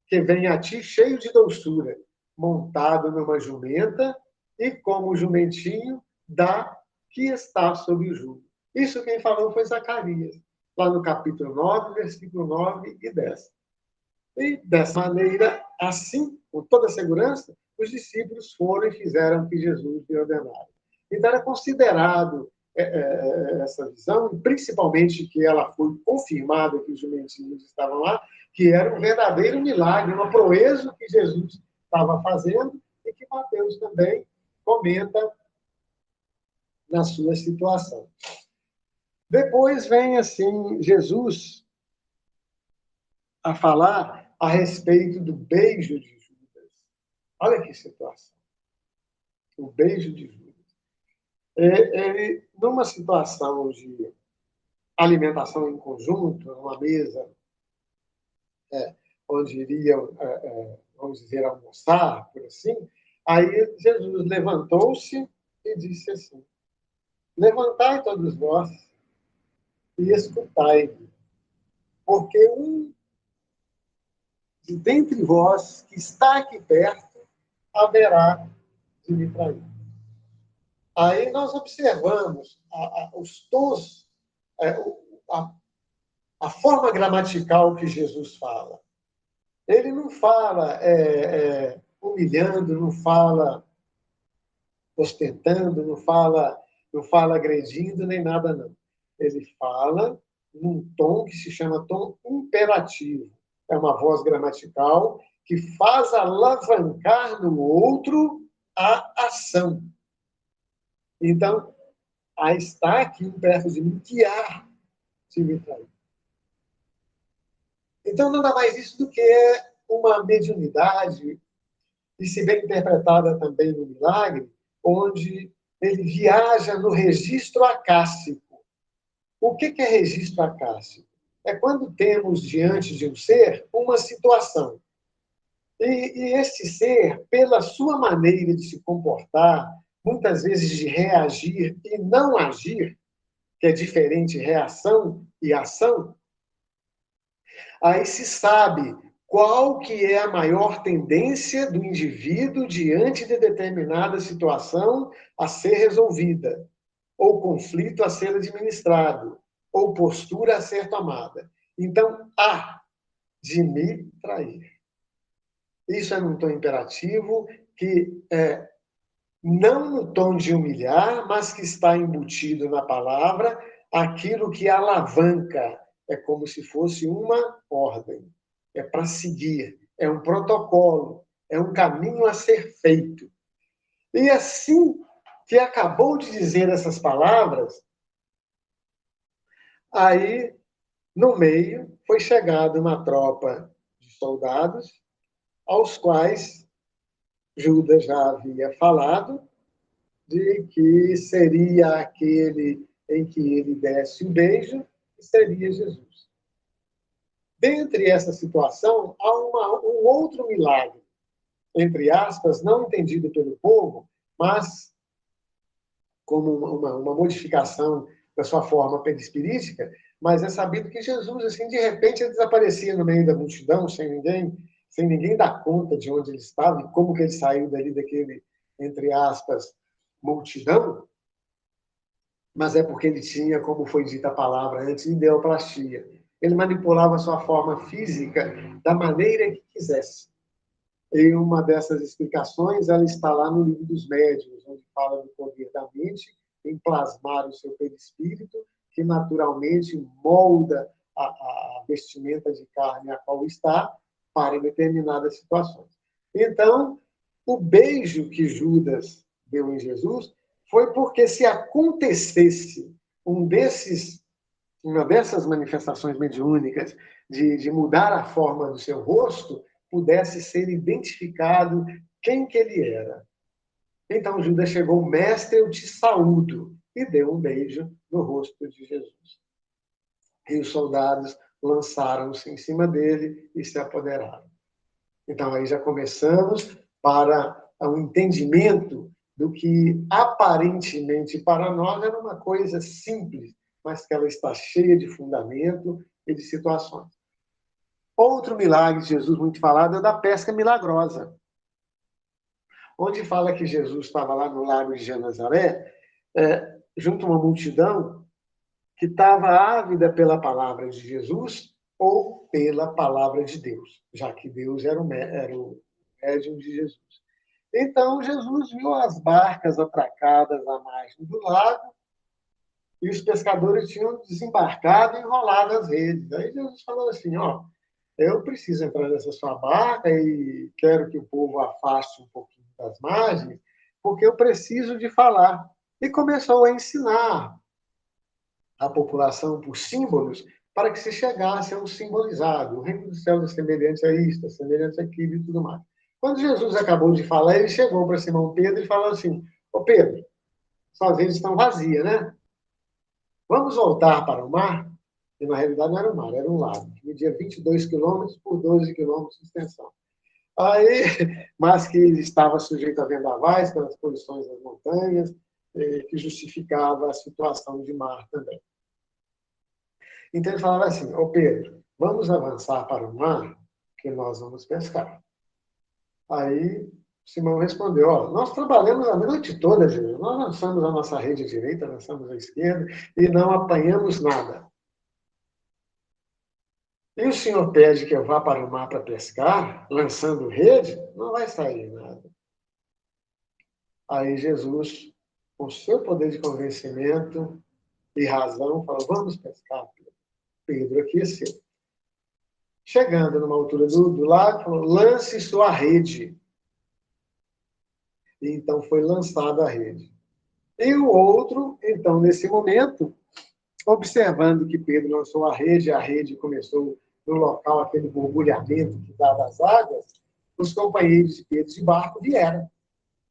que vem a ti cheio de doçura, montado numa jumenta, e como jumentinho dá que está sob o jugo. Isso quem falou foi Zacarias, lá no capítulo 9, versículo 9 e 10. E, dessa maneira, assim, com toda segurança, os discípulos foram e fizeram o que Jesus lhe ordenara. Então, era considerado essa visão, principalmente que ela foi confirmada que os jumentinhos estavam lá, que era um verdadeiro milagre, uma proeza que Jesus estava fazendo e que Mateus também comenta na sua situação. Depois vem, assim, Jesus a falar a respeito do beijo de Judas. Olha que situação. O beijo de Judas. Ele, numa situação de alimentação em conjunto, numa mesa onde iriam, vamos dizer, almoçar, por assim, aí Jesus levantou-se e disse assim, levantai todos vós e escutai-me, porque um de dentre vós que está aqui perto haverá de me trair. Aí nós observamos os tons, a forma gramatical que Jesus fala. Ele não fala humilhando, não fala ostentando, não fala agredindo, nem nada, não. Ele fala num tom que se chama tom imperativo. É uma voz gramatical que faz alavancar no outro a ação. Então, aí está aqui um imperativo de mim que há de me trair. Então, nada mais isso do que uma mediunidade, e se bem interpretada também no milagre, onde ele viaja no registro acássico. O que é registro acássico? É quando temos diante de um ser uma situação. E esse ser, pela sua maneira de se comportar, muitas vezes de reagir e não agir, que é diferente reação e ação, aí se sabe qual que é a maior tendência do indivíduo diante de determinada situação a ser resolvida, ou conflito a ser administrado, ou postura a ser tomada. Então, há de me trair. Isso é num tom imperativo que não no tom de humilhar, mas que está embutido na palavra, aquilo que alavanca, é como se fosse uma ordem. É para seguir, é um protocolo, é um caminho a ser feito. E assim que acabou de dizer essas palavras, aí, no meio, foi chegada uma tropa de soldados, aos quais Judas já havia falado, de que seria aquele em que ele desse o beijo, e seria Jesus. Dentre essa situação, há um outro milagre, entre aspas, não entendido pelo povo, mas como uma modificação da sua forma perispirítica, mas é sabido que Jesus, assim, de repente, ele desaparecia no meio da multidão, sem ninguém dar conta de onde ele estava e como que ele saiu dali daquele, entre aspas, multidão, mas é porque ele tinha, como foi dita a palavra antes, ideoplastia. Ele manipulava a sua forma física da maneira que quisesse. E uma dessas explicações, ela está lá no Livro dos Médiuns, onde fala do poder da mente em plasmar o seu perispírito, que naturalmente molda a vestimenta de carne a qual está para determinadas situações. Então, o beijo que Judas deu em Jesus foi porque, se acontecesse uma dessas manifestações mediúnicas de mudar a forma do seu rosto, pudesse ser identificado quem que ele era. Então Judas chegou: mestre, eu te saúdo, e deu um beijo no rosto de Jesus. E os soldados lançaram-se em cima dele e se apoderaram. Então aí já começamos para o entendimento do que aparentemente para nós era uma coisa simples, mas que ela está cheia de fundamento e de situações. Outro milagre de Jesus muito falado é da pesca milagrosa, onde fala que Jesus estava lá no lago de Genezaré, junto a uma multidão que estava ávida pela palavra de Jesus ou pela palavra de Deus, já que Deus era o médium de Jesus. Então, Jesus viu as barcas atracadas à margem do lago e os pescadores tinham desembarcado e enrolado as redes. Aí Jesus falou assim: eu preciso entrar nessa sua barca e quero que o povo afaste um pouquinho das margens, porque eu preciso de falar. E começou a ensinar a população por símbolos para que se chegasse a um simbolizado. O reino dos céus é semelhante a isto, é semelhante àquilo e tudo mais. Quando Jesus acabou de falar, ele chegou para Simão Pedro e falou assim: ô Pedro, suas redes estão vazias, né? Vamos voltar para o mar? E na realidade não era um mar, era um lago, que media 22 quilômetros por 12 quilômetros de extensão. Aí, mas que estava sujeito a vendavais pelas posições das montanhas, que justificava a situação de mar também. Então ele falava assim: ô Pedro, vamos avançar para o mar, que nós vamos pescar. Aí Simão respondeu: nós trabalhamos a noite toda, Jesus. Nós lançamos a nossa rede à direita, lançamos à esquerda e não apanhamos nada. E o senhor pede que eu vá para o mar para pescar, lançando rede? Não vai sair nada. Aí Jesus, com seu poder de convencimento e razão, falou: vamos pescar, Pedro. Pedro aqueceu. Chegando numa altura do lago, falou: lance sua rede. E então foi lançada a rede. E o outro, então, nesse momento, observando que Pedro lançou a rede começou no local, aquele borbulhamento que dá das águas, os companheiros de Pedro de barco vieram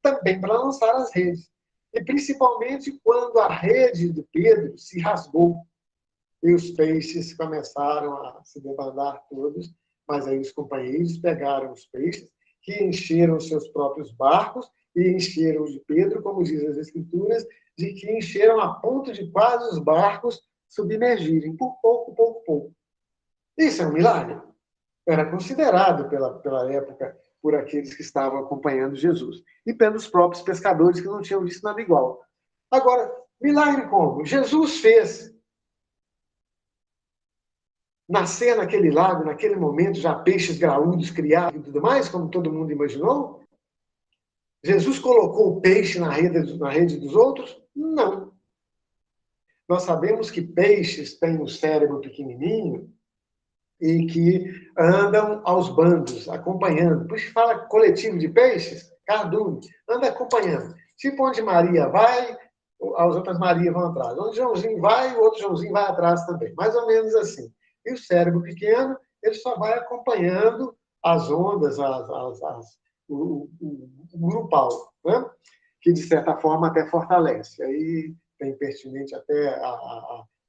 também para lançar as redes. E principalmente quando a rede de Pedro se rasgou e os peixes começaram a se debandar todos, mas aí os companheiros pegaram os peixes, que encheram os seus próprios barcos e encheram os de Pedro, como diz as Escrituras, de que encheram a ponto de quase os barcos submergirem, por pouco. Isso é um milagre. Era considerado pela época por aqueles que estavam acompanhando Jesus e pelos próprios pescadores que não tinham visto nada igual. Agora, milagre como? Jesus fez nascer naquele lago, naquele momento, já peixes graúdos criados e tudo mais, como todo mundo imaginou? Jesus colocou o peixe na rede dos outros? Não. Nós sabemos que peixes têm um cérebro pequenininho e que andam aos bandos, acompanhando. Por isso que fala coletivo de peixes, cardume, anda acompanhando. Tipo onde Maria vai, as outras Marias vão atrás. Onde Joãozinho vai, o outro Joãozinho vai atrás também. Mais ou menos assim. E o cérebro pequeno, ele só vai acompanhando as ondas, o grupal, né? Que, de certa forma, até fortalece. Aí tem pertinente até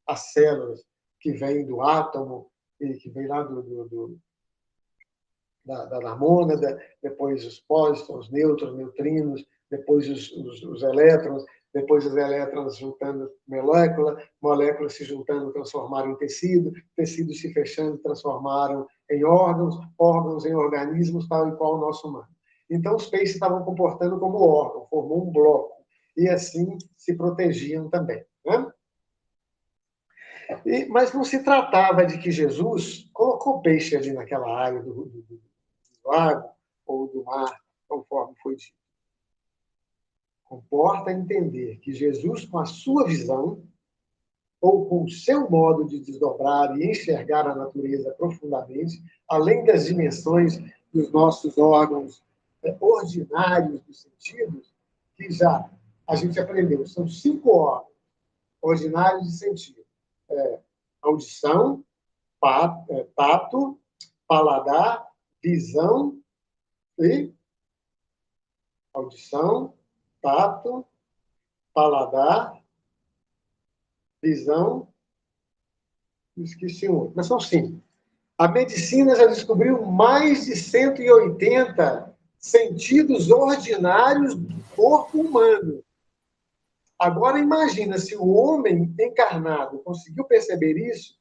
as células que vêm do átomo, e que vem lá da mônada, depois os pósitrons, nêutrons, neutrinos, depois os elétrons, depois os elétrons juntando moléculas se juntando transformaram em tecido, tecidos se fechando transformaram em órgãos em organismos, tal e qual o nosso humano. Então, os peixes estavam comportando como órgão, formou um bloco, e assim se protegiam também, né? Mas não se tratava de que Jesus colocou peixe ali naquela área do lago ou do mar, conforme foi dito. Comporta entender que Jesus, com a sua visão, ou com o seu modo de desdobrar e enxergar a natureza profundamente, além das dimensões dos nossos órgãos ordinários dos sentidos, que já a gente aprendeu, são 5 órgãos ordinários de sentido. Audição, tato, paladar, visão e audição, tato, paladar, visão, esqueci um outro, mas são 5. A medicina já descobriu mais de 180 sentidos ordinários do corpo humano. Agora imagina se o homem encarnado conseguiu perceber isso,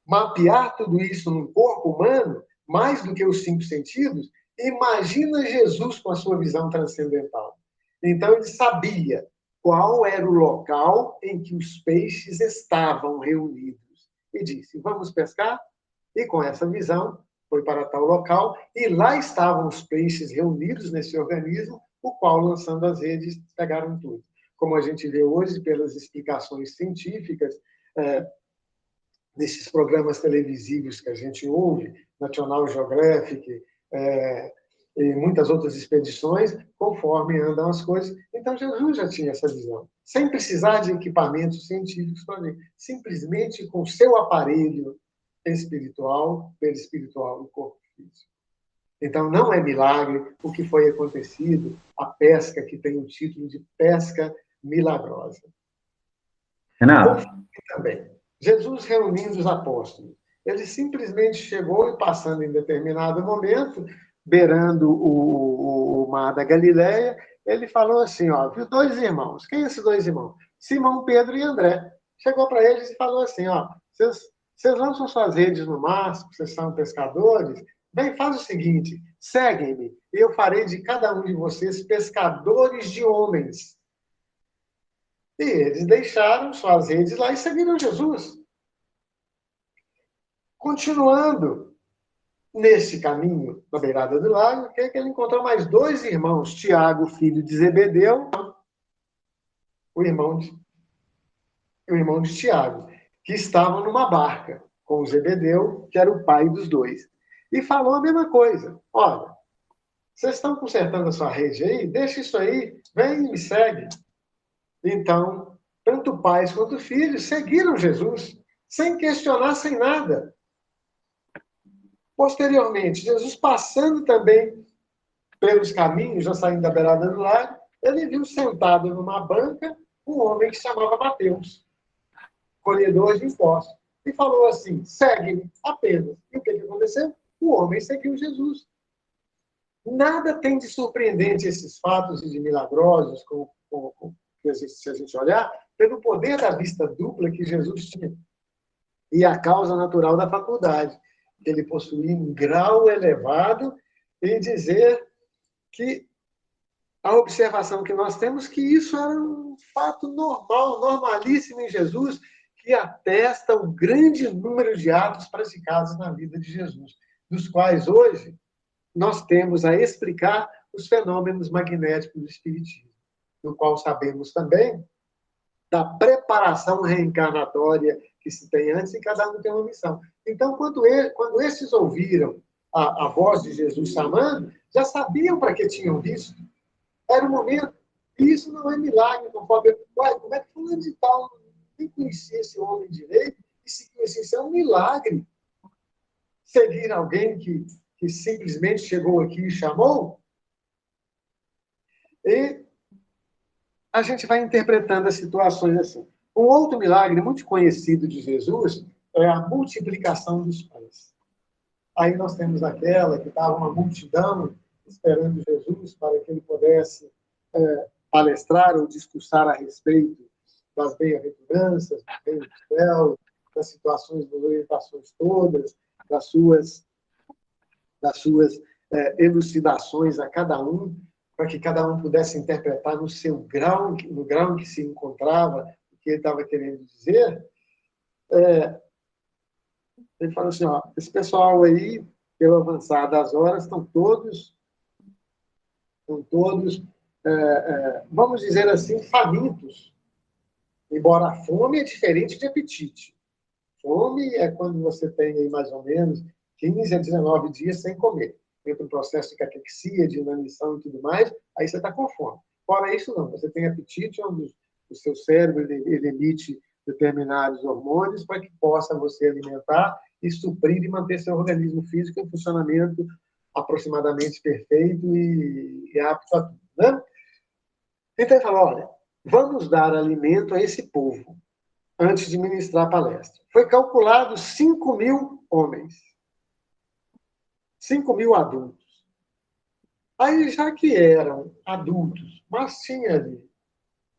mapear tudo isso no corpo humano, mais do que os 5 sentidos, imagina Jesus com a sua visão transcendental. Então ele sabia qual era o local em que os peixes estavam reunidos. E disse, vamos pescar? E com essa visão, foi para tal local, e lá estavam os peixes reunidos nesse organismo, o qual, lançando as redes, pegaram tudo. Como a gente vê hoje, pelas explicações científicas, nesses programas televisivos que a gente ouve, National Geographic, e muitas outras expedições, conforme andam as coisas. Então, Jesus já tinha essa visão, sem precisar de equipamentos científicos para ver, simplesmente com seu aparelho espiritual, perispiritual no corpo físico. Então, não é milagre o que foi acontecido, a pesca que tem o título de pesca milagrosa. Renato. Também. Jesus reunindo os apóstolos. Ele simplesmente chegou e, passando em determinado momento, beirando o mar da Galileia, ele falou assim, ó, viu 2 irmãos. Quem são esses 2 irmãos? Simão, Pedro e André. Chegou para eles e falou assim, ó, vocês lançam suas redes no mar, vocês são pescadores, bem, faz o seguinte, seguem-me, e eu farei de cada um de vocês pescadores de homens. E eles deixaram suas redes lá e seguiram Jesus. Continuando nesse caminho, na beirada do lago, que ele encontrou mais 2 irmãos, Tiago, filho de Zebedeu, o irmão de Tiago, que estavam numa barca com o Zebedeu, que era o pai dos 2. E falou a mesma coisa. Olha, vocês estão consertando a sua rede aí? Deixa isso aí, vem e me segue. Então, tanto pais quanto filhos seguiram Jesus, sem questionar, sem nada. Posteriormente, Jesus passando também pelos caminhos, já saindo da beirada do lago, ele viu sentado numa banca um homem que se chamava Mateus, colhedor de impostos, e falou assim, segue-me apenas. E o que aconteceu? O homem seguiu Jesus. Nada tem de surpreendente esses fatos e de milagrosos, se a gente olhar, pelo poder da vista dupla que Jesus tinha. E a causa natural da faculdade, que ele possuía um grau elevado, e dizer que a observação que nós temos que isso era um fato normal, normalíssimo em Jesus, que atesta o grande número de atos praticados na vida de Jesus, dos quais hoje nós temos a explicar os fenômenos magnéticos do Espiritismo, do qual sabemos também da preparação reencarnatória que se tem antes, e cada um tem uma missão. Então, quando esses ouviram a voz de Jesus chamando, já sabiam para que tinham visto. Era o momento. E isso não é milagre, conforme... Uai, como é que fulano de tal nem conhecia esse homem direito? E se conhecesse, é um milagre. Seguir alguém que simplesmente chegou aqui e chamou? E a gente vai interpretando as situações assim. Um outro milagre muito conhecido de Jesus é a multiplicação dos pães. Aí nós temos aquela que estava uma multidão esperando Jesus para que ele pudesse palestrar ou discursar a respeito das bem-aventuranças, do reino do céu, das situações, das orientações todas, das suas elucidações a cada um, para que cada um pudesse interpretar no seu grau, no grau em que se encontrava, o que ele estava querendo dizer. Ele falou assim, ó, esse pessoal aí, pelo avançar das horas, estão todos, vamos dizer assim, famintos. Embora a fome é diferente de apetite. Fome é quando você tem aí mais ou menos 15 a 19 dias sem comer. Entra um processo de caquexia, de inanição e tudo mais, aí você está com fome. Fora isso, não. Você tem apetite, onde o seu cérebro ele emite determinados hormônios para que possa você alimentar e suprir e manter seu organismo físico em funcionamento aproximadamente perfeito e apto a tudo. Né? Então ele falou, olha, vamos dar alimento a esse povo antes de ministrar a palestra. Foi calculado 5.000 homens. 5.000 adultos. Aí, já que eram adultos, mas tinha ali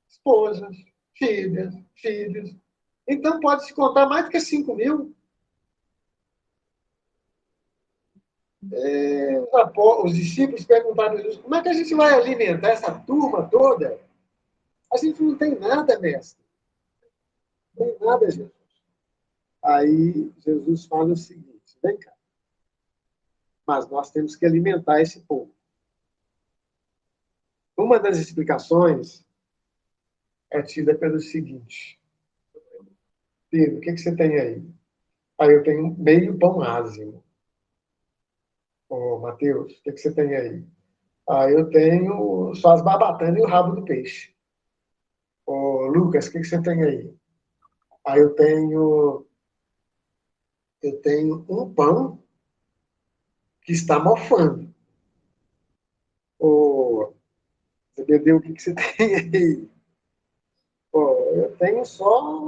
esposas, filhas, filhos, então pode-se contar mais do que 5.000. Os discípulos perguntaram a Jesus, como é que a gente vai alimentar essa turma toda? A gente não tem nada, mestre. Não tem nada, Jesus. Aí Jesus fala o seguinte, vem cá. Mas nós temos que alimentar esse povo. Uma das explicações é tida pelo seguinte. Pedro, o que você tem aí? Aí eu tenho meio pão ázimo. Ô, Mateus, o que você tem aí? Aí eu tenho só as barbatanas e o rabo do peixe. Ô, Lucas, o que você tem aí? Aí eu tenho um pão que está mofando. Ô, Bebeu, o que você tem aí? Pô, eu tenho só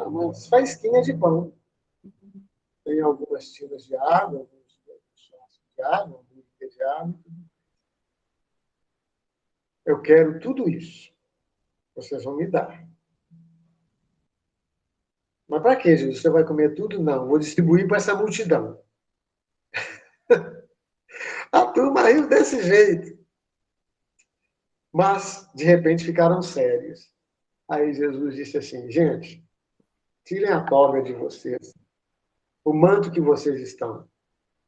umas faísquinhas de pão. Tem algumas tiras de água, alguns frascos de água, alguns de água. Eu quero tudo isso. Vocês vão me dar. Mas para quê, Jesus? Você vai comer tudo? Não. Vou distribuir para essa multidão. A turma riu desse jeito. Mas, de repente, ficaram sérios. Aí Jesus disse assim, gente, tirem a toga de vocês, o manto que vocês estão.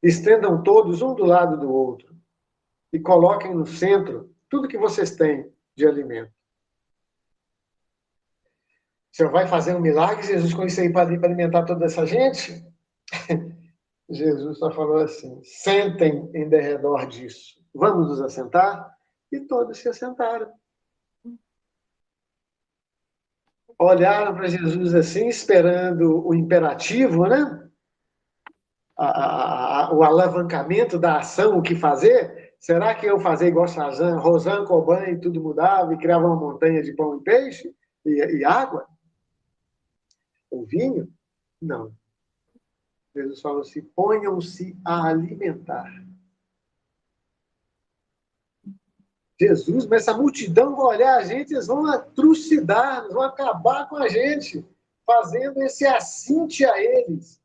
Estendam todos um do lado do outro e coloquem no centro tudo que vocês têm de alimento. Você vai fazer um milagre, Jesus, com isso aí para alimentar toda essa gente? Jesus só falou assim, sentem em derredor disso. Vamos nos assentar? E todos se assentaram. Olharam para Jesus assim, esperando o imperativo, né? O alavancamento da ação, o que fazer? Será que eu fazer igual Rosan Coban e tudo mudava e criava uma montanha de pão e peixe e água? O vinho? Não. Jesus falou assim, ponham-se a alimentar. Jesus, mas essa multidão vai olhar a gente, eles vão trucidar, vão acabar com a gente, fazendo esse assinte a eles.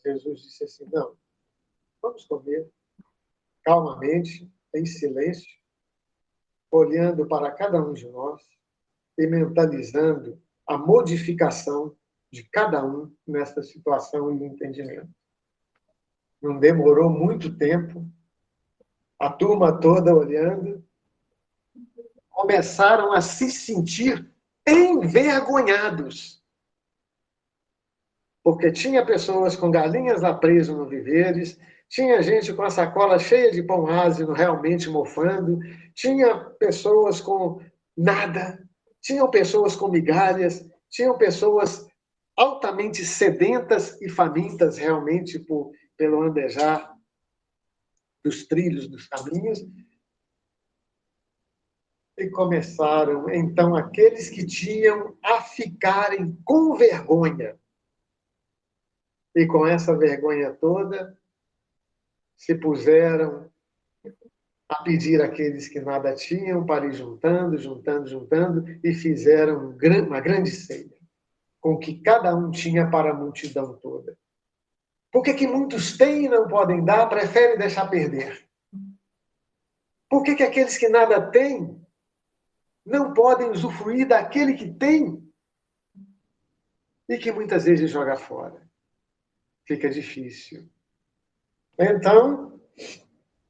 Jesus disse assim, não, vamos comer calmamente, em silêncio, olhando para cada um de nós e mentalizando a modificação de cada um nessa situação e entendimento. Não demorou muito tempo, a turma toda olhando, começaram a se sentir envergonhados. Porque tinha pessoas com galinhas lá presas no viveres, tinha gente com a sacola cheia de pão ázimo realmente mofando, tinha pessoas com nada, tinham pessoas com migalhas, tinham pessoas altamente sedentas e famintas realmente pelo andejar dos trilhos, dos caminhos. E começaram, então, aqueles que tinham a ficarem com vergonha. E com essa vergonha toda, se puseram a pedir àqueles que nada tinham para ir juntando, e fizeram uma grande ceia, com o que cada um tinha para a multidão toda. Por que muitos têm e não podem dar, preferem deixar perder? Por que aqueles que nada têm não podem usufruir daquele que tem e que muitas vezes joga fora? Fica difícil. Então,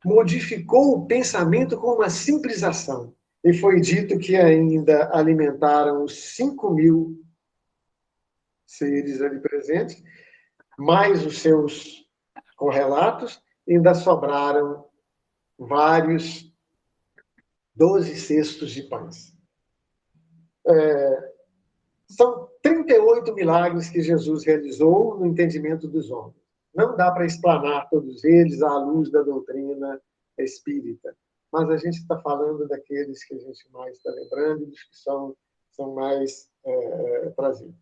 modificou o pensamento com uma simples ação. E foi dito que ainda alimentaram os 5.000 seres ali presentes, mais os seus correlatos, ainda sobraram vários 12 cestos de pães. São 38 milagres que Jesus realizou no entendimento dos homens. Não dá para explanar todos eles à luz da doutrina espírita, mas a gente está falando daqueles que a gente mais está lembrando e dos que são mais trazidos.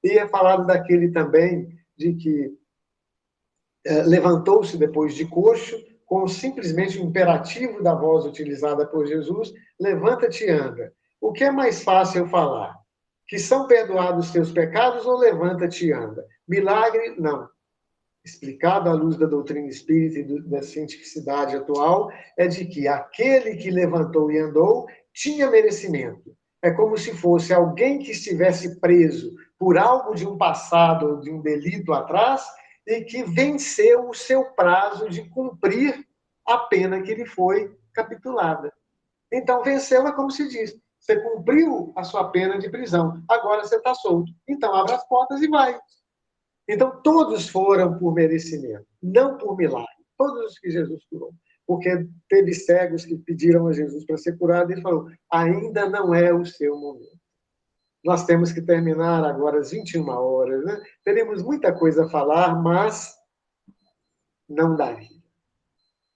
E é falado daquele também de que levantou-se depois de coxo, com simplesmente o imperativo da voz utilizada por Jesus, levanta-te e anda. O que é mais fácil eu falar? Que são perdoados os teus pecados ou levanta-te e anda? Milagre, não. Explicado à luz da doutrina espírita e da cientificidade atual, é de que aquele que levantou e andou tinha merecimento. É como se fosse alguém que estivesse preso por algo de um passado ou de um delito atrás e que venceu o seu prazo de cumprir a pena que lhe foi capitulada. Então, venceu é como se diz. Você cumpriu a sua pena de prisão, agora você está solto. Então, abre as portas e vai. Então, todos foram por merecimento, não por milagre. Todos os que Jesus curou. Porque teve cegos que pediram a Jesus para ser curado e ele falou, ainda não é o seu momento. Nós temos que terminar agora às 21 horas. Né? Teremos muita coisa a falar, mas não daria.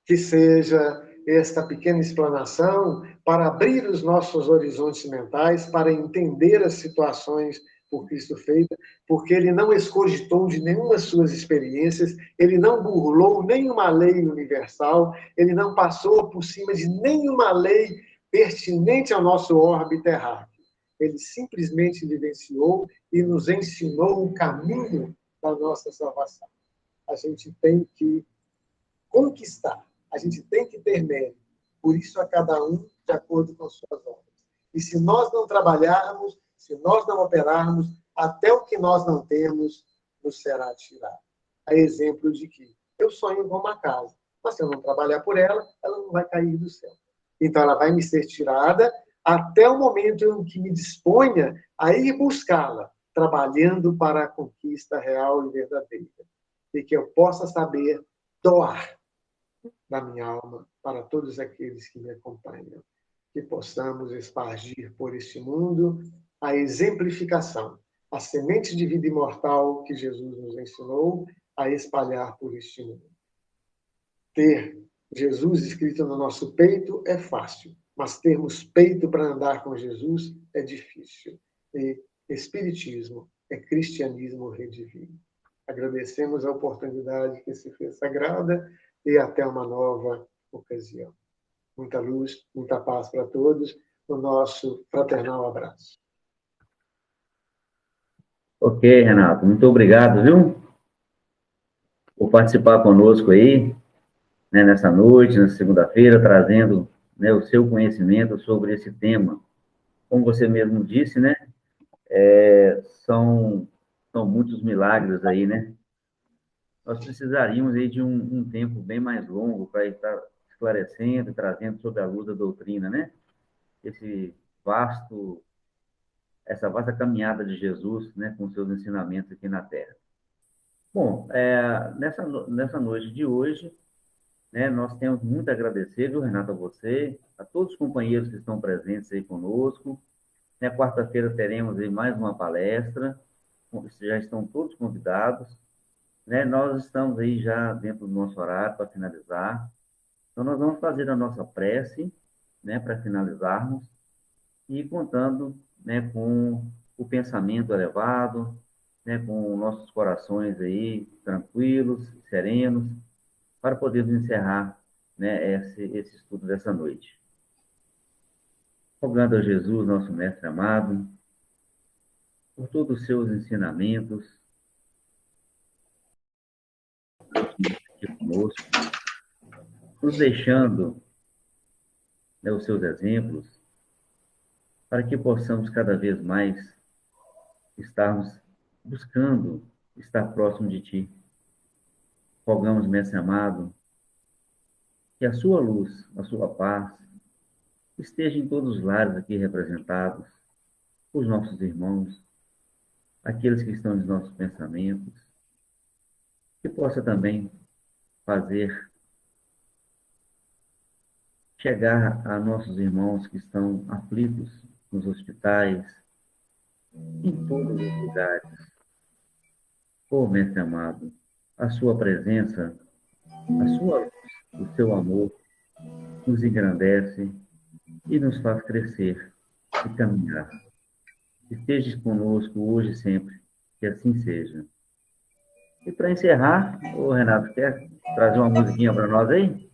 Que seja esta pequena explanação para abrir os nossos horizontes mentais, para entender as situações por Cristo feita, porque ele não escogitou de nenhuma das suas experiências, ele não burlou nenhuma lei universal, ele não passou por cima de nenhuma lei pertinente ao nosso orbe terráqueo. Ele simplesmente vivenciou e nos ensinou o caminho da nossa salvação. A gente tem que conquistar, a gente tem que ter mérito. Por isso, a cada um de acordo com suas obras. E se nós não trabalharmos, se nós não operarmos, até o que nós não temos nos será tirado. A exemplo de que eu sonho com uma casa, mas se eu não trabalhar por ela, ela não vai cair do céu. Então, ela vai me ser tirada até o momento em que me disponha a ir buscá-la, trabalhando para a conquista real e verdadeira. E que eu possa saber doar da minha alma para todos aqueles que me acompanham. Que possamos espargir por este mundo a exemplificação, a semente de vida imortal que Jesus nos ensinou a espalhar por este mundo. Ter Jesus escrito no nosso peito é fácil, mas termos peito para andar com Jesus é difícil. E Espiritismo é cristianismo redivino. Agradecemos a oportunidade que se fez sagrada e até uma nova ocasião. Muita luz, muita paz para todos. O nosso fraternal abraço. Ok, Renato. Muito obrigado, viu? Por participar conosco aí, né, nessa noite, na segunda-feira, trazendo, né, o seu conhecimento sobre esse tema. Como você mesmo disse, né? São muitos milagres aí, né? Nós precisaríamos aí de um tempo bem mais longo para estar esclarecendo, trazendo sob a luz da doutrina, né? Esse vasto essa vasta caminhada de Jesus, né, com seus ensinamentos aqui na Terra. Bom, nessa noite de hoje, né, nós temos muito a agradecer, viu, Renato, a você, a todos os companheiros que estão presentes aí conosco. Na quarta-feira teremos aí mais uma palestra, já estão todos convidados, né? Nós estamos aí já dentro do nosso horário para finalizar. Então, nós vamos fazer a nossa prece, né, para finalizarmos, e contando, né, com o pensamento elevado, né, com nossos corações aí tranquilos, serenos, para podermos encerrar, né, esse estudo dessa noite. Rogando a Jesus, nosso Mestre amado, por todos os seus ensinamentos, aqui conosco, nos deixando, né, os seus exemplos, para que possamos cada vez mais estarmos buscando estar próximo de Ti. Rogamos, Mestre amado, que a Sua luz, a Sua paz, esteja em todos os lares aqui representados, os nossos irmãos, aqueles que estão nos nossos pensamentos, que possa também fazer chegar a nossos irmãos que estão aflitos nos hospitais, em todos os lugares. Oh, Mestre amado, a Sua presença, a Sua luz, o Seu amor, nos engrandece e nos faz crescer e caminhar. Esteja conosco hoje e sempre, que assim seja. E para encerrar, o Renato, quer trazer uma musiquinha para nós aí?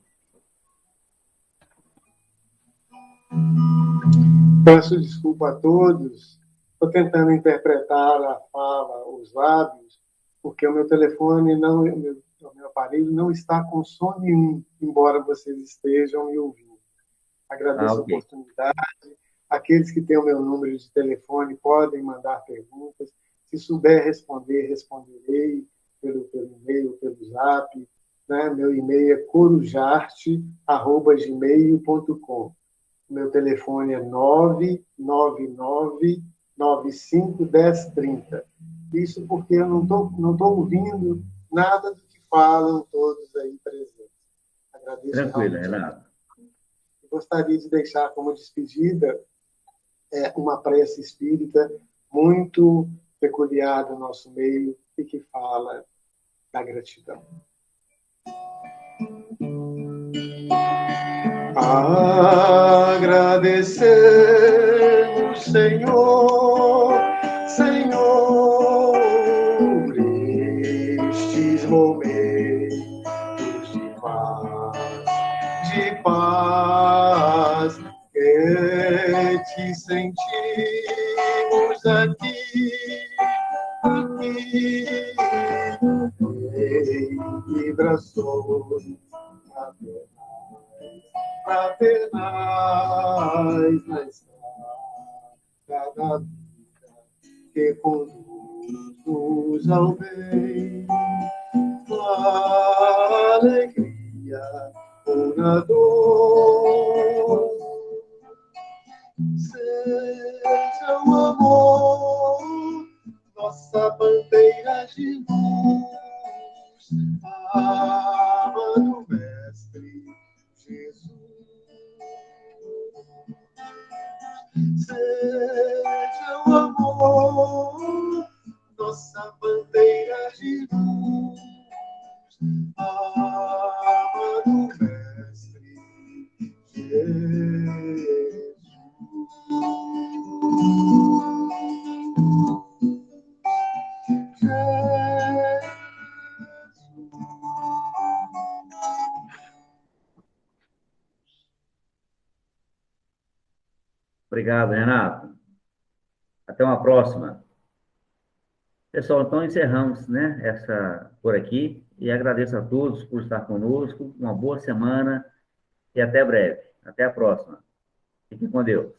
Peço desculpa a todos. Estou tentando interpretar a fala, os lábios, porque o meu telefone, o meu aparelho não está com som nenhum, embora vocês estejam me ouvindo. Agradeço a oportunidade. Aqueles que têm o meu número de telefone podem mandar perguntas. Se souber responder, responderei pelo e-mail, pelo zap. Né? Meu e-mail é corujarte@gmail.com. Meu telefone é 999-95-1030. Isso porque eu não tô ouvindo nada do que falam todos aí presentes. Agradeço. Tranquilo, Renato. Gostaria de deixar como despedida uma prece espírita muito peculiar do nosso meio e que fala da gratidão. Agradecemos, Senhor, Senhor, estes momentos de paz que te sentimos aqui em vibrações fraternais na estrada da vida que conduz ao bem, a alegria ou na dor. Seja o amor nossa bandeira de luz, amado Mestre Jesus. Seja o amor nossa bandeira de luz, amado Mestre Jesus. Obrigado, Renato. Até uma próxima. Pessoal, então encerramos, né, por aqui e agradeço a todos por estar conosco. Uma boa semana e até breve. Até a próxima. Fiquem com Deus.